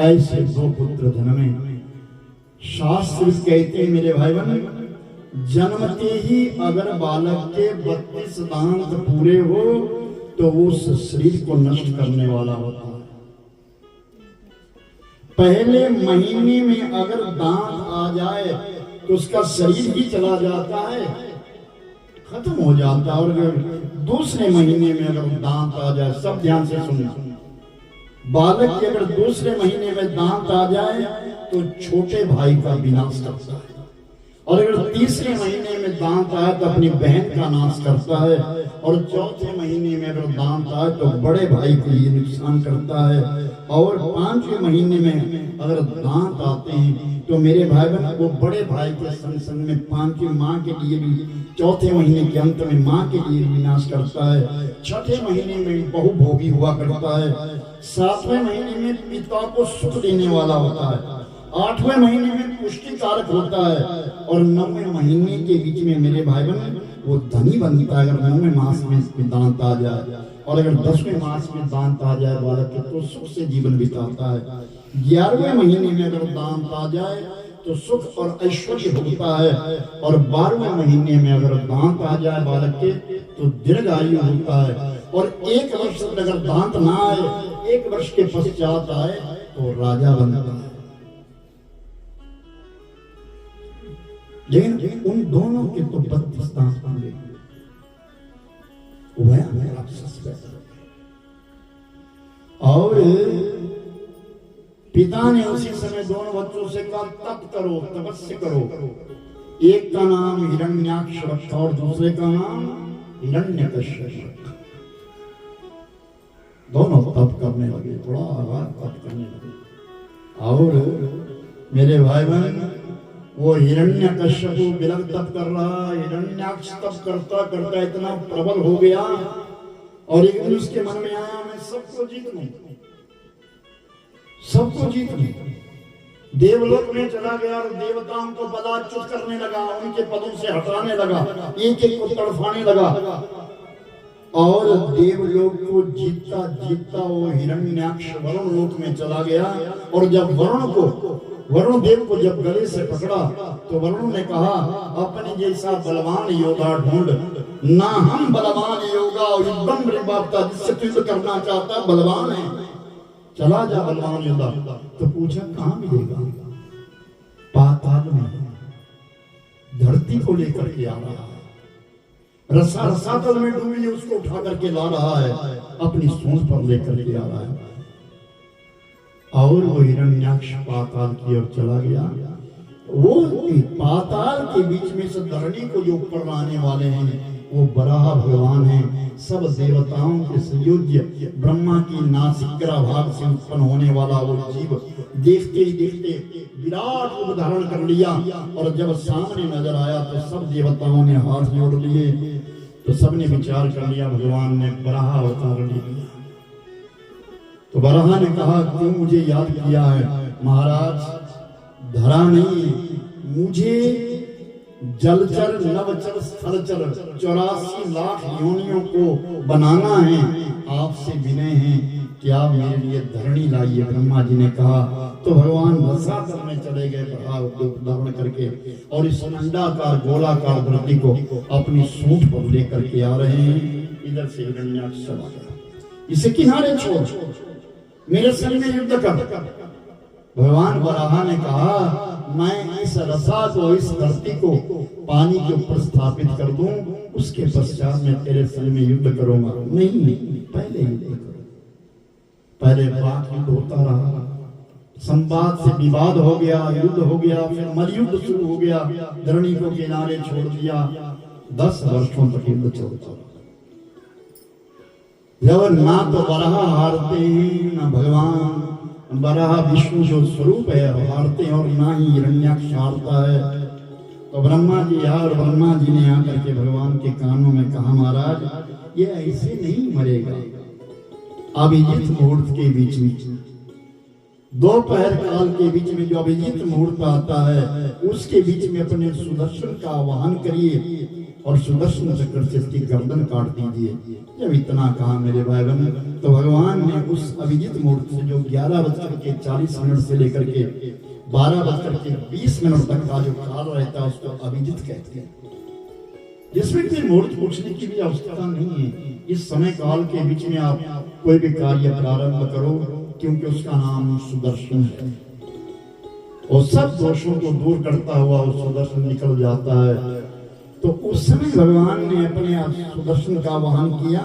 ऐसे दो पुत्र जन्मे। शास्त्र कहते हैं मेरे भाई बहन, जन्मते ही अगर बालक के 32 दांत पूरे हो तो उस शरीर को नष्ट करने वाला होता है। पहले महीने में अगर दांत आ जाए तो उसका शरीर ही चला जाता है, खत्म हो जाता है। और अगर दूसरे महीने में अगर दांत आ जाए, सब ध्यान से सुनना, बालक के अगर दूसरे महीने में दांत आ जाए तो छोटे भाई का विनाश करता है, और अगर तीसरे महीने में दांत आए तो अपनी बहन का नाश करता है, और चौथे महीने में अगर दांत आए तो बड़े भाई को ये नुकसान करता है, और 5वें महीने में अगर दांत आते हैं तो मेरे भाई बहन, वो बड़े भाई के संग संग में 5वें माँ के लिए भी, चौथे महीने के अंत में माँ के लिए विनाश करता है, छठे महीने में बहुभोगी हुआ करता है, 7वें महीने में पिता को सुख देने वाला होता है, 8वें महीने में पुष्टि कारक होता है, और 9वें महीने के बीच में मेरे भाई बहन वो धनी बनता है। अगर 9वें मास में दांत आ जाए, और अगर 10वें मास में दांत आ जाए बालक के तो सुख से जीवन बिताता है। 11वें महीने में अगर दांत आ जाए तो सुख और ऐश्वर्य होता है, और 12वें महीने में अगर दांत आ जाए बालक के तो दीर्घायु होता है, और 1 वर्ष अगर दांत ना आए, 1 वर्ष के पश्चात आए तो राजा बनता है। लेकिन उन दोनों के तो 32 दांत पूरे, और पिता ने उसी समय दोनों बच्चों से कहा, तप करो, तपस्या करो। एक का नाम हिरण्याक्ष रखा और दूसरे का नाम हिरण्यकश्यप रखा। दोनों तप करने लगे, थोड़ा आवाज तप करने लगे। और मेरे भाई बहन, वो हिरण्यकश्यप बिलक तप कर रहा, हिरण्याक्ष तप करता करता इतना प्रबल हो गया, और एक दिन उसके मन में आया, मैं सबको जीत लूं, सबको जीत लूं। देवलोक में चला गया और देवताओं को पदाच्युत करने लगा, उनके पदों से हटाने लगा, एक एक को तड़फाने लगा, और देवलोक को जीतता जीतता वो हिरण्याक्ष वरुण लोक में चला गया। और जब वरुण देव को जब गले से पकड़ा तो वरुण ने कहा, अपने जैसा बलवान योद्धा ढूंढ, ना हम बलवान योगा और युद्धम रिबाता, जिससे तू युद्ध करना चाहता है बलवान है, चला जा बलवान योद्धा। तो पूछा कहाँ मिलेगा? पाताल में, धरती को लेकर के आ रहा है, रसातल में डूबी उसको उठा करके ला रहा है, अपनी सूंड पर लेकर के आ रहा है। और वो हिरण्याक्ष पाताल की ओर चला गया। वो पाताल के बीच में से धरणी को जो ऊपर लाने वाले हैं वो बराह भगवान हैं। सब देवताओं के संयोज्य ब्रह्मा की नासिका भाग से उत्पन्न होने वाला वो जीव देखते ही देखते विराट रूप धारण कर लिया, और जब सामने नजर आया तो सब देवताओं ने हाथ जोड़ लिए। तो सबने विचार कर लिया भगवान ने बराह अवतार लिया। तो बराह ने कहा, क्यों मुझे याद किया है? महाराज, धरा नहीं, मुझे जलचर नवचर स्थलचर 84 लाख योनियों को बनाना है। आपसे विनय है कि आप मेरे लिए धरणी लाइए। ब्रह्मा जी ने कहा। तो भगवान रसातल में चले गए धारण करके, और इस अंडाकार गोलाकार धरती को अपनी सूंड पर लेकर के आ रहे हैं। इधर से हिरण्याक्ष चला गया, इसे किनारे छोड़, मेरे संग में युद्ध कर। भगवान वराह ने कहा, मैं इस रसा को, इस धरती को पानी के ऊपर स्थापित कर दूं, उसके पश्चात मैं तेरे संग में युद्ध करूंगा। नहीं, पहले युद्ध करो। पहले बात युद्ध होता रहा, संवाद से विवाद हो गया, युद्ध हो गया, फिर मलयुद्ध शुरू हो गया, धरणी को किनारे छोड़ दिया। 10 वर्षों तक युद्ध चलता। जब ना तो वराह हारते हैं ना भगवान वराह विष्णु जो स्वरूप है हारते हैं और ना ही हिरण्याक्ष हारता है। तो ब्रह्मा जी यार ब्रह्मा जी ने आकर के भगवान के कानों में कहा महाराज ये ऐसे नहीं मरेगा। अभिजीत मुहूर्त के बीच में दोपहर काल के बीच में जो अभिजीत मुहूर्त आता है उसके बीच में अपने सुदर्शन का आवाहन करिए और सुदर्शन चक्र से इसकी गर्दन काट दीजिए। जब इतना कहा मेरे भाई बहन तो भगवान ने उस अभिजीत मुहूर्त से जो 11:40 से लेकर के 12:20 तक का जो काल रहता है उसको अभिजीत कहते हैं, जिसमें कोई मुहूर्त पूछने की भी आवश्यकता नहीं है। इस समय काल के बीच में आप कोई भी कार्य प्रारंभ करो क्योंकि उसका नाम सुदर्शन है और सब दोषों को दूर करता हुआ वो सुदर्शन निकल जाता है। तो उस समय भगवान ने अपने सुदर्शन का वाहन किया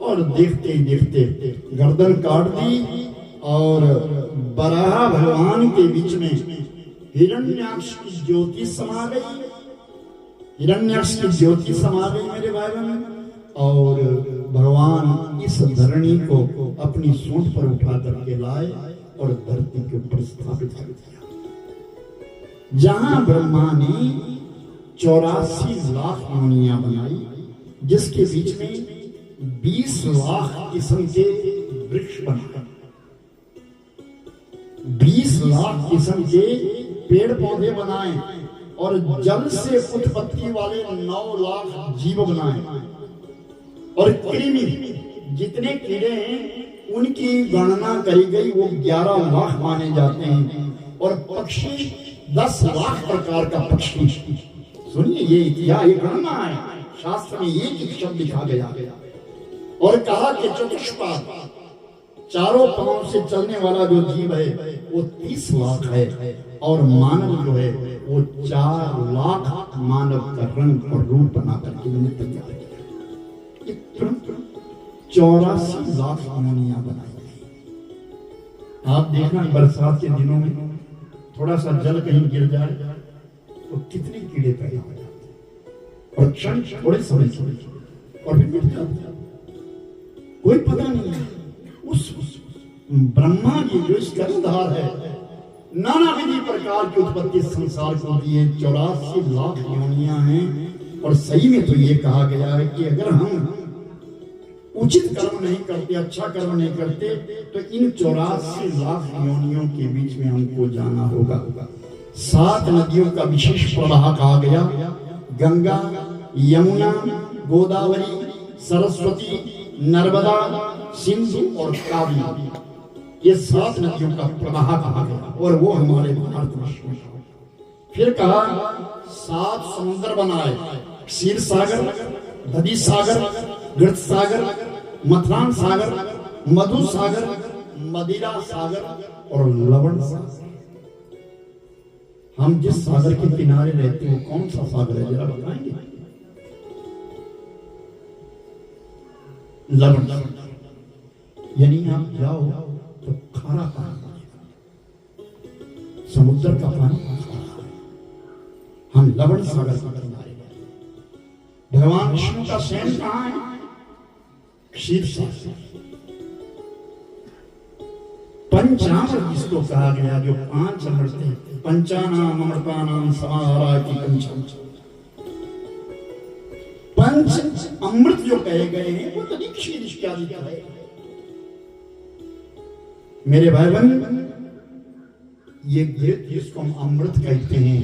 और देखते ही देखते गर्दन काट दी और बराह भगवान के बीच में हिरण्याक्ष की ज्योति समा गई। हिरण्याक्ष की ज्योति समा गई मेरे भाई बहन और भगवान इस धरणी को अपनी सूंड पर उठा करके लाए और धरती के ऊपर स्थापित कर दिया। जहां ब्रह्मा ने 84 लाख योनियां बनाई जिसके बीच में 20 लाख किस्म के वृक्ष बनाए, 20 लाख किस्म के पेड़ पौधे बनाए और जल से उत्पत्ति वाले 9 लाख जीव बनाए और कृमि जितने कीड़े हैं उनकी गणना करी गई वो 11 लाख माने जाते हैं और पक्षी 10 लाख प्रकार का पक्षी। सुनिए ये इतिहास ये गणना है, शास्त्र में एक शब्द लिखा गया और कहा कि चतुष्पाद चारों पांव से चलने वाला जो जीव है वो 30 लाख है और मानव जो है वो 4 लाख मानव का रंग और रूप बना करके तैयार किया। 84 लाख योनियां बनाई गई। आप देखना बरसात के दिनों में थोड़ा सा जल कहीं गिर जाए तो कितने कीड़े पैदा हो जाते और क्षण थोड़े समय और फिर मिट जाते, कोई पता नहीं है। उस ब्रह्मा जी जो इस कर्णधार है नाना विधि प्रकार की उत्पत्ति संसार को दिए 84 लाख योनियां हैं और सही में तो ये कहा गया है कि अगर हम उचित कर्म नहीं करते अच्छा कर्म नहीं करते तो इन 84 लाख योनियों के बीच में हमको जाना होगा। 7 नदियों का विशेष प्रवाह कहा गया, गंगा यमुना गोदावरी सरस्वती नर्मदा सिंधु और कावेरी, ये 7 नदियों का प्रवाह कहा गया और वो हमारे भारतवर्ष में। फिर कहा 7 समुद्र बनाए, क्षीर सागर दधी सागर घृत सागर मथुरान सागर मधु सागर मदिरा सागर और लवण सागर। हम जिस सागर के किनारे रहते हैं वो कौन सा सागर है जरा बताएंगे? लवण, यानी आप जाओ तो खारा पानी, समुद्र का पानी खारा है। हम लवण सागर के किनारे। भगवान विष्णु का शयन कहाँ है? क्षीर सागर। पंचामृत जिसको कहा गया जो 5 अमृत है, पंचानाम अमृतानाम समाहारा की पंच अमृत जो कहे गए हैं वो तो क्षीर इत्यादि का है। मेरे भाई बहन ये घृत जिसको हम अमृत कहते हैं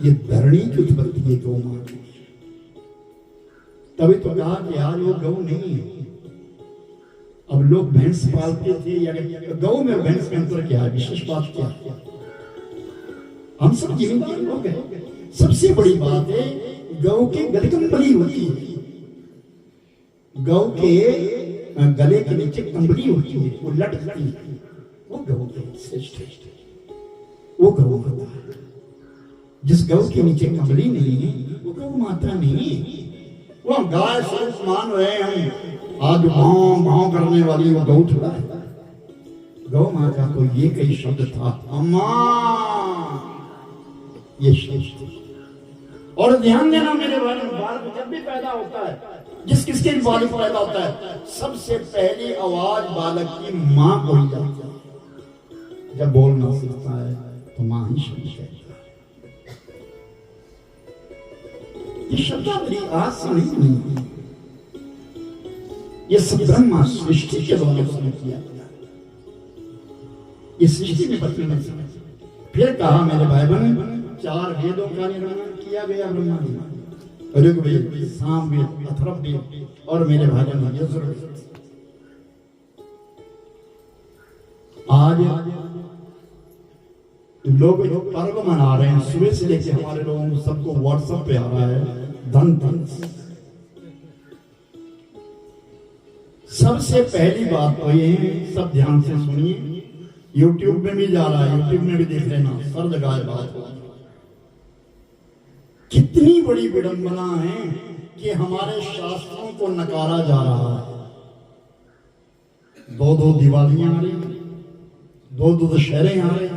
ये धरणी की उत्पत्ति है गौ मां की। तभी तो कहा कि यार वो गौ नहीं है। अब लोग भैंस पालते थे या गौ में भैंस में अंतर क्या है, विशेष बात क्या है? हम सब जिम्मेदार लोग हैं। सबसे बड़ी बात है गौ के गले कंबली होती है, गौ के गले के नीचे कंबली होती है, वो लटकती है, वो गौ के श्रेष्ठ वो गौ माता है। जिस गौ के नीचे कंबली नहीं है वो गौ माता नहीं है। वो गाय स्वरूप मान रहे हम आज भाव भाव करने वाली वो गौ थोड़ा है। गौ माता को ये कई शब्द था अम्मा, ये शब्द। और ध्यान देना मेरे भाई, बालक जब भी पैदा होता है जिस किसके भी बालक पैदा होता है, सबसे पहली आवाज बालक की माँ को ही जाती है। जब बोलना सीखता है तो माँ ही शुरू करती है। ये शब्दावली आज से नहीं, ये सब ब्रह्मा सृष्टि के द्वारा उसने किया। ये सृष्टि में बदलने से फिर कहा मेरे भाई बहन, 4 वेदों का निर्माण किया गया ब्रह्मा जी, ऋग्वेद, सामवेद, अथर्ववेद और मेरे भाई बहन यजुर्वेद। आज लोग पर्व मना रहे हैं, सुबह से लेकर हमारे लोगों को सबको व्हाट्सएप पे आ रहा है धनतेरस। सबसे पहली बात तो ये है, सब ध्यान से सुनिए, YouTube में भी जा रहा है, YouTube में भी देख लेना, सर जगह बात हो। कितनी बड़ी विडंबना है कि हमारे शास्त्रों को नकारा जा रहा है। 2 दिवालियां आ रही, 2 दशहरे आ रहे,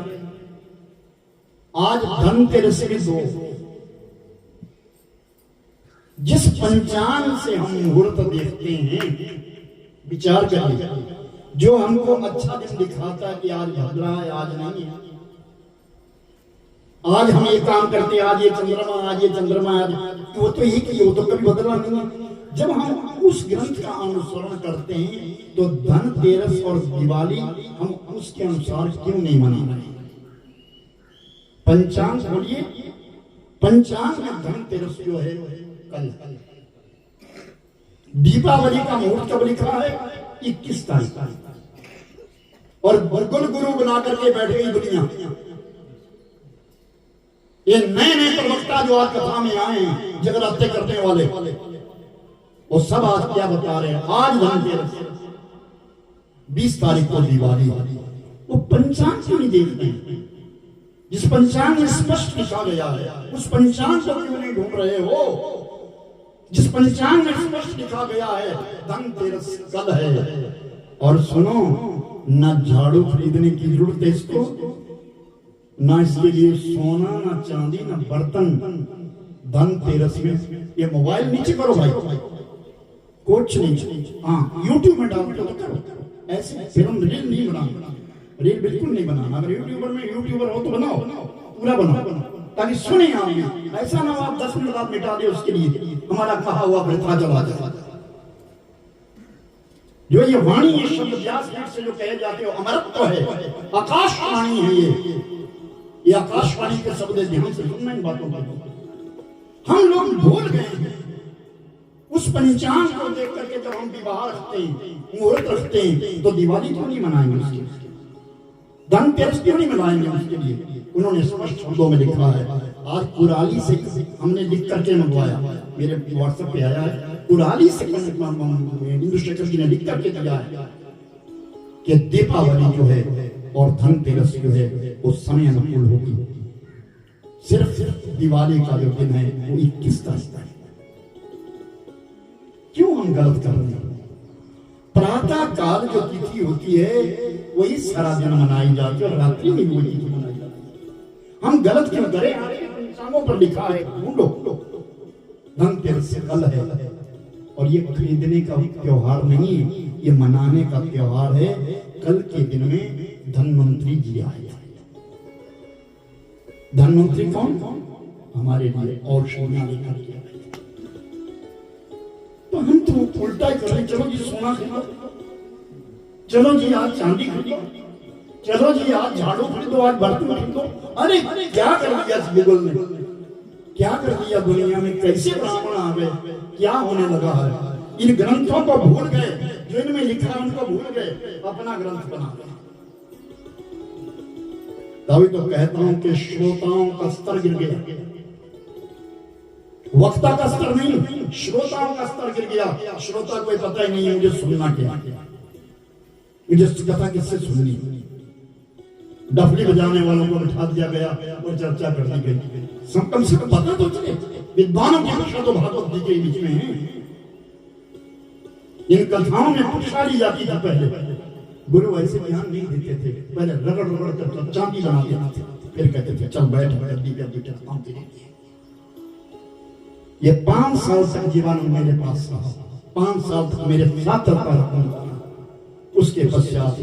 आज धनतेरस भी 2। जिस पंचांग से हम मुहूर्त देखते हैं, विचार करिए, जो हमको अच्छा दिन दिखाता है कि आज भद्रा है, आज नहीं है, आज हम ये काम करते हैं, आज ये चंद्रमा, आज ये चंद्रमा, आज वो तो एक ही, वो तो कभी बदला नहीं है। जब हम उस ग्रंथ का अनुसरण करते हैं तो धनतेरस और दिवाली हम उसके अनुसार क्यों नहीं मना रहे? पंचांग बोलिए, पंचांग में धनतेरस जो है कल। दीपावली का मुहूर्त कब लिखा है? 21 तारीख। और गुरु गुरु बना करके बैठ गई दुनिया। ये नए नए प्रवक्ता जो आज कथा में आए हैं, जगराते करने वाले, वो सब आज क्या बता रहे हैं? आज धनतेरस, 20 तारीख को दिवाली। वो पंचांग क्यों नहीं देखते हैं? जिस पंचांग में स्पष्ट लिखा गया है, उस पंचांग को क्यों नहीं ढूंढ रहे हो? जिस पंचांग में स्पष्ट लिखा गया है धनतेरस कल है। और सुनो, न झाड़ू खरीदने की जरूरत है इसको, ना इसके लिए सोना, ना चांदी, ना बर्तन। धनतेरस में ये मोबाइल नीचे करो भाई, कुछ नहीं। हाँ, यूट्यूब में डालते हो तो करो, ऐसे फिल्म रील नहीं बनाना, रील बिल्कुल नहीं बनाना। अगर यूट्यूबर हो तो बनाओ, पूरा बनाओ, ताकि सुने आप। ऐसा ना हो आप 10 मिनट बाद मिटा दे, उसके लिए हमारा कहा हुआ वृथा चला जाए। जो ये वाणी, ये शब्द व्यास से जो कहे जाते हो, अमरत्व है, आकाशवाणी है। ये आकाशवाणी के शब्द ध्यान से सुनना इन बातों को। हम लोग भूल गए हैं उस पंचांग को देख करके। जब हम विवाह रखते हैं, मुहूर्त रखते हैं, तो दिवाली क्यों नहीं मनाएंगे उसके? धनतेरस क्यों नहीं मनाएंगे उसके लिए? उन्होंने स्पष्ट शब्दों में लिखा है। आज कुराली से हमने लिख करके मंगवाया, मेरे व्हाट्सएप पे आया है, कुराली से इंदु शेखर जी ने लिख करके दिया है कि दीपावली जो है और धनतेरस जो है वो समय अनुकूल होगी। सिर्फ दिवाली का जो दिन है वो 21 तारीख है। क्यों हम गलत कर रहे हैं? प्रातः काल जो तिथि होती है वही सारा दिन मनाई जाती है और रात्रि में वही तिथि मनाई जाती है। हम गलत क्यों करें? पंचांगों पर लिखा है, ढूंढो। धनतेरस कल है, और ये खरीदने का त्योहार नहीं, ये मनाने का त्योहार है। कल के दिन में धनवंतरी जी आए। धनवंतरी कौन? हमारे लिए और सोना लेकर के आए। तो हम तो उल्टा ही कर रहे, चलो जी सोना खरीदो, चलो जी आज चांदी खरीदो, चलो जी आज झाड़ू खरीदो, आज बर्तन खरीदो। अरे क्या कर दिया गूगल ने, क्या कर दिया दुनिया में? कैसे ब्राह्मण आ गए, क्या होने लगा है? इन ग्रंथों को भूल गए, जो इनमें लिखा है उनको भूल गए, अपना ग्रंथ बना गए। तभी तो कहता हूं कि श्रोताओं का स्तर गिर गया, वक्ता का स्तर नहीं, श्रोताओं का स्तर गिर गया। श्रोता को पता ही नहीं है मुझे सुनना क्या, मुझे कथा किससे सुननी। डफली बजाने वालों को बिठा दिया गया और चर्चा कर दी गई। कम से कम पता तो चले, विद्वानों की भाषा तो भागवत जी के बीच में है। इन कथाओं में पुष्पाली जाती थी पहले, गुरु ऐसे ध्यान नहीं देते थे। पहले रगड़ रगड़ कर चांदी बना देते थे, फिर कहते थे चल बैठ बैठ। ये 5 साल तक जीवन मेरे पास रहा। 5 साल तक मेरे साथ रहूंगा। उसके पश्चात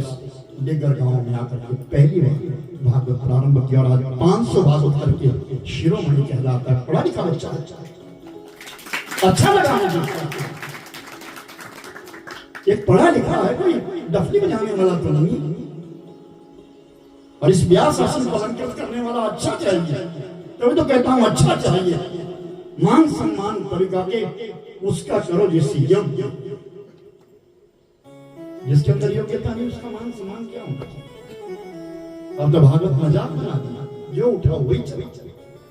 डिगर गांव में आकर के पहली बार भागवत प्रारंभ किया और आज 500 भागवत करके शिरोमणि कहलाता है। पढ़ा लिखा बच्चा अच्छा लगा मुझे। एक पढ़ा लिखा है, कोई डफली बजाने वाला तो नहीं, और इस व्यास आसन को अलंकृत करने वाला अच्छा चाहिए। तभी तो कहता हूं अच्छा चाहिए। मान सम्मान कवि का के उसका करो जिससे योग्य, जिसके अंदर योग्यता नहीं उसका मान सम्मान क्या होगा। अब तो भागवत मजाक बना दिया, जो उठा वही चले,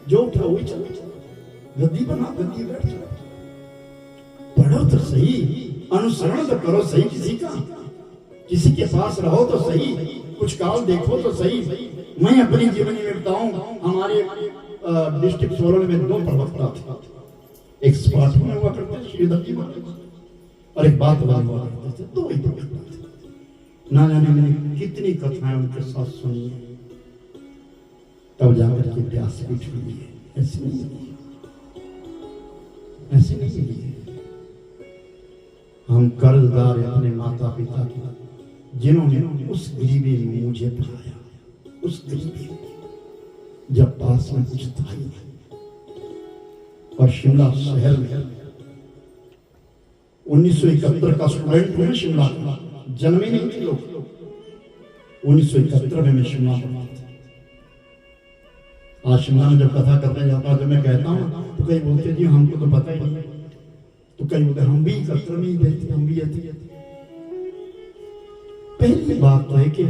जो उठा वही चले। गद्दी बना, गद्दी बैठ जाओ, पढ़ो तो सही, अनुसरण तो करो सही किसी का, किसी के पास रहो तो सही, कुछ काल देखो तो सही। मैं अपनी जीवनी में बताऊं, हमारे डिस्ट्रिक्ट सोलन में 2 प्रवक्ता थे। एक स्पार्ट में हुआ करते श्रीधर जी और एक बात हुआ करते थे। 2 ही प्रवक्ता थे। ना जाने मैंने कितनी कथाएं उनके साथ सुनी है, तब जाकर के व्यासपीठ मिली है। ऐसे नहीं मिली है। हम कर्जदार अपने माता पिता की, जिन्होंने उस गरीबी में मुझे पढ़ाया, उस गरीबी जब पास में कुछ था ही नहीं। और शिमला शहर में 1971 का स्टूडेंट हूं, शिमला का जन्मे नहीं थे लोग। 1971 में मैं शिमला पढ़ा था। आज शिमला में जब कथा करने जाता जब मैं कहता हूँ तो कई बोलते जी हमको तो पता ही नहीं, तो कई बोलते हम भी 71 में ही गए थे, हम भी थे। पहली बात तो है कि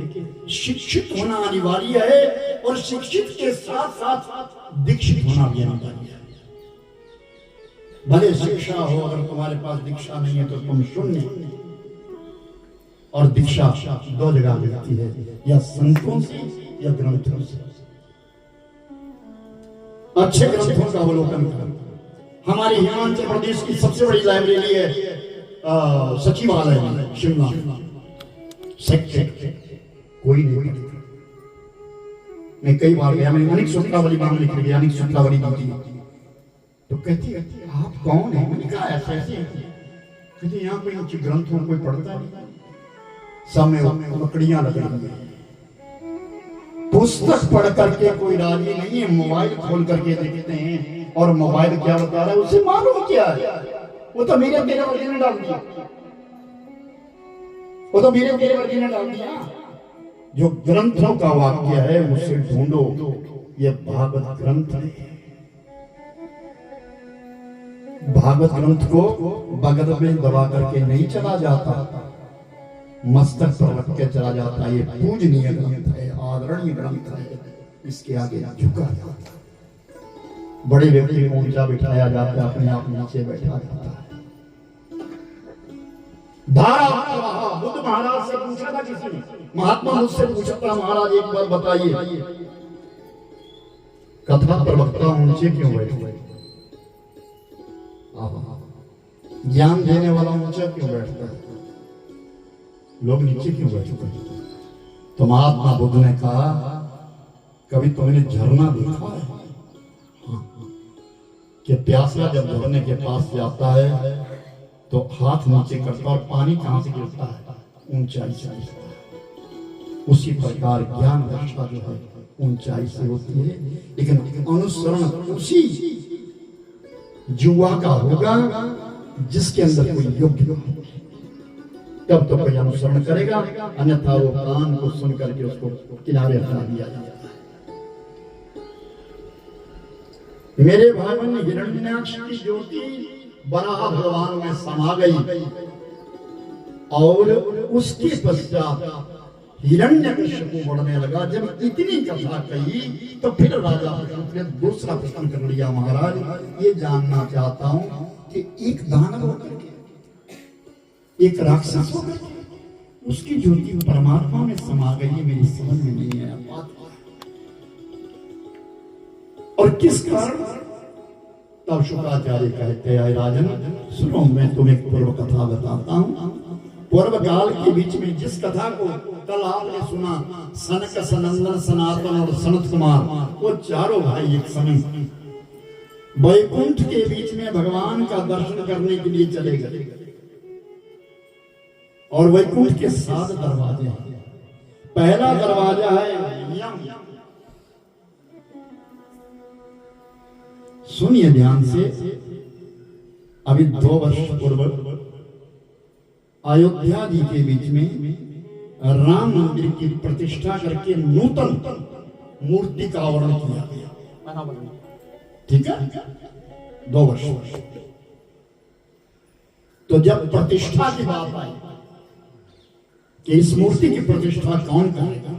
शिक्षित होना अनिवार्य है और शिक्षित के साथ साथ दीक्षित होना भी अनिवार्य है। भले शिक्षा हो, अगर तुम्हारे पास दीक्षा नहीं है तो तुम शून्य। और दीक्षा 2 जगह मिलती है, या संतों से या ग्रंथों से। अच्छे ग्रंथों का अवलोकन करो। हमारे हिमाचल प्रदेश की सबसे बड़ी लाइब्रेरी है सचिवालय में शिमला, कोई नहीं पढ़ता। मैं कई बार गया, मैंने अनेक सूत्रावली नाम लिख लिया, अनेक सूत्रावली दी। तो कहती आप कौन है? मैंने कहा ऐसे कहती यहाँ कोई ऊंचे ग्रंथों कोई पढ़ता नहीं, सब में लकड़ियां लग रही है। पुस्तक पढ़ करके कोई राजी नहीं है, मोबाइल खोल करके देखते हैं और मोबाइल क्या बता रहा है उसे मालूम क्या है। वो तो मेरे वर्दी ने डाल दिया, वो तो मेरे वर्दी ने डाल दिया। जो ग्रंथों का वाक्य है उसे ढूंढो, ये भागवत ग्रंथ है। भागवत ग्रंथ को बगल में दबा करके नहीं चला जाता, मस्तक पर रख के चला जाता है। ये पूजनीय ग्रंथ है, आदरणीय ग्रंथ है, इसके आगे झुका जाता है। बड़े व्यक्ति को ऊंचा बिठाया जाता है, अपने आप नीचे बैठा जाता है। धारा बुद्ध महाराज से पूछा था किसी ने, महात्मा मुझसे पूछा था महाराज एक बार बताइए कथा प्रवक्ता ऊंचे क्यों बैठे? ज्ञान देने वाला ऊंचा क्यों बैठता है, लोग नीचे क्यों बैठते हैं? तो महात्मा बुद्ध ने कहा कभी तुमने झरना देखा है? कि प्यासा जब झरने के पास जाता है तो हाथ नीचे करता और पानी कहां से गिरता है? ऊंचाई से गिरता है। उसी प्रकार ज्ञान वर्षा जो है ऊंचाई से होती है, लेकिन अनुसरण उसी युवा का होगा जिसके अंदर कोई योग्य हो, तब तो कोई अनुसरण करेगा, अन्यथा वो कान को सुन करके उसको किनारे हटा दिया जाता है। मेरे भाई बहन, हिरण्याक्ष की ज्योति बराह भगवान में समा गई और उसके पश्चात हिरण्यकश्यप बढ़ने लगा। जब इतनी कथा कही तो फिर राजा ने दूसरा प्रश्न कर लिया, महाराज ये जानना चाहता हूं कि एक दानव होकर के, एक राक्षस होकर के उसकी ज्योति परमात्मा में समा गई, मेरी समझ में नहीं है बात। और किस कारण? तब शुक्राचार्य कहते हैं राजन सुनो, मैं तुम्हें एक पूर्व कथा बताता हूं। पूर्व काल के बीच में जिस कथा को कल आपने सुना, सनक सनंदन सनातन और सनत कुमार, वो चारों भाई एक समय वैकुंठ के बीच में भगवान का दर्शन करने के लिए चले गए। और वैकुंठ के 7 दरवाजे हैं। पहला दरवाजा है यम। सुनिए ध्यान से, अभी 2 वर्ष पूर्व अयोध्या जी के बीच में राम मंदिर की प्रतिष्ठा करके नूतन मूर्ति का आवरण किया गया। ठीक है, 2 वर्ष। तो जब प्रतिष्ठा की बात आई कि इस मूर्ति की प्रतिष्ठा कौन करेगा,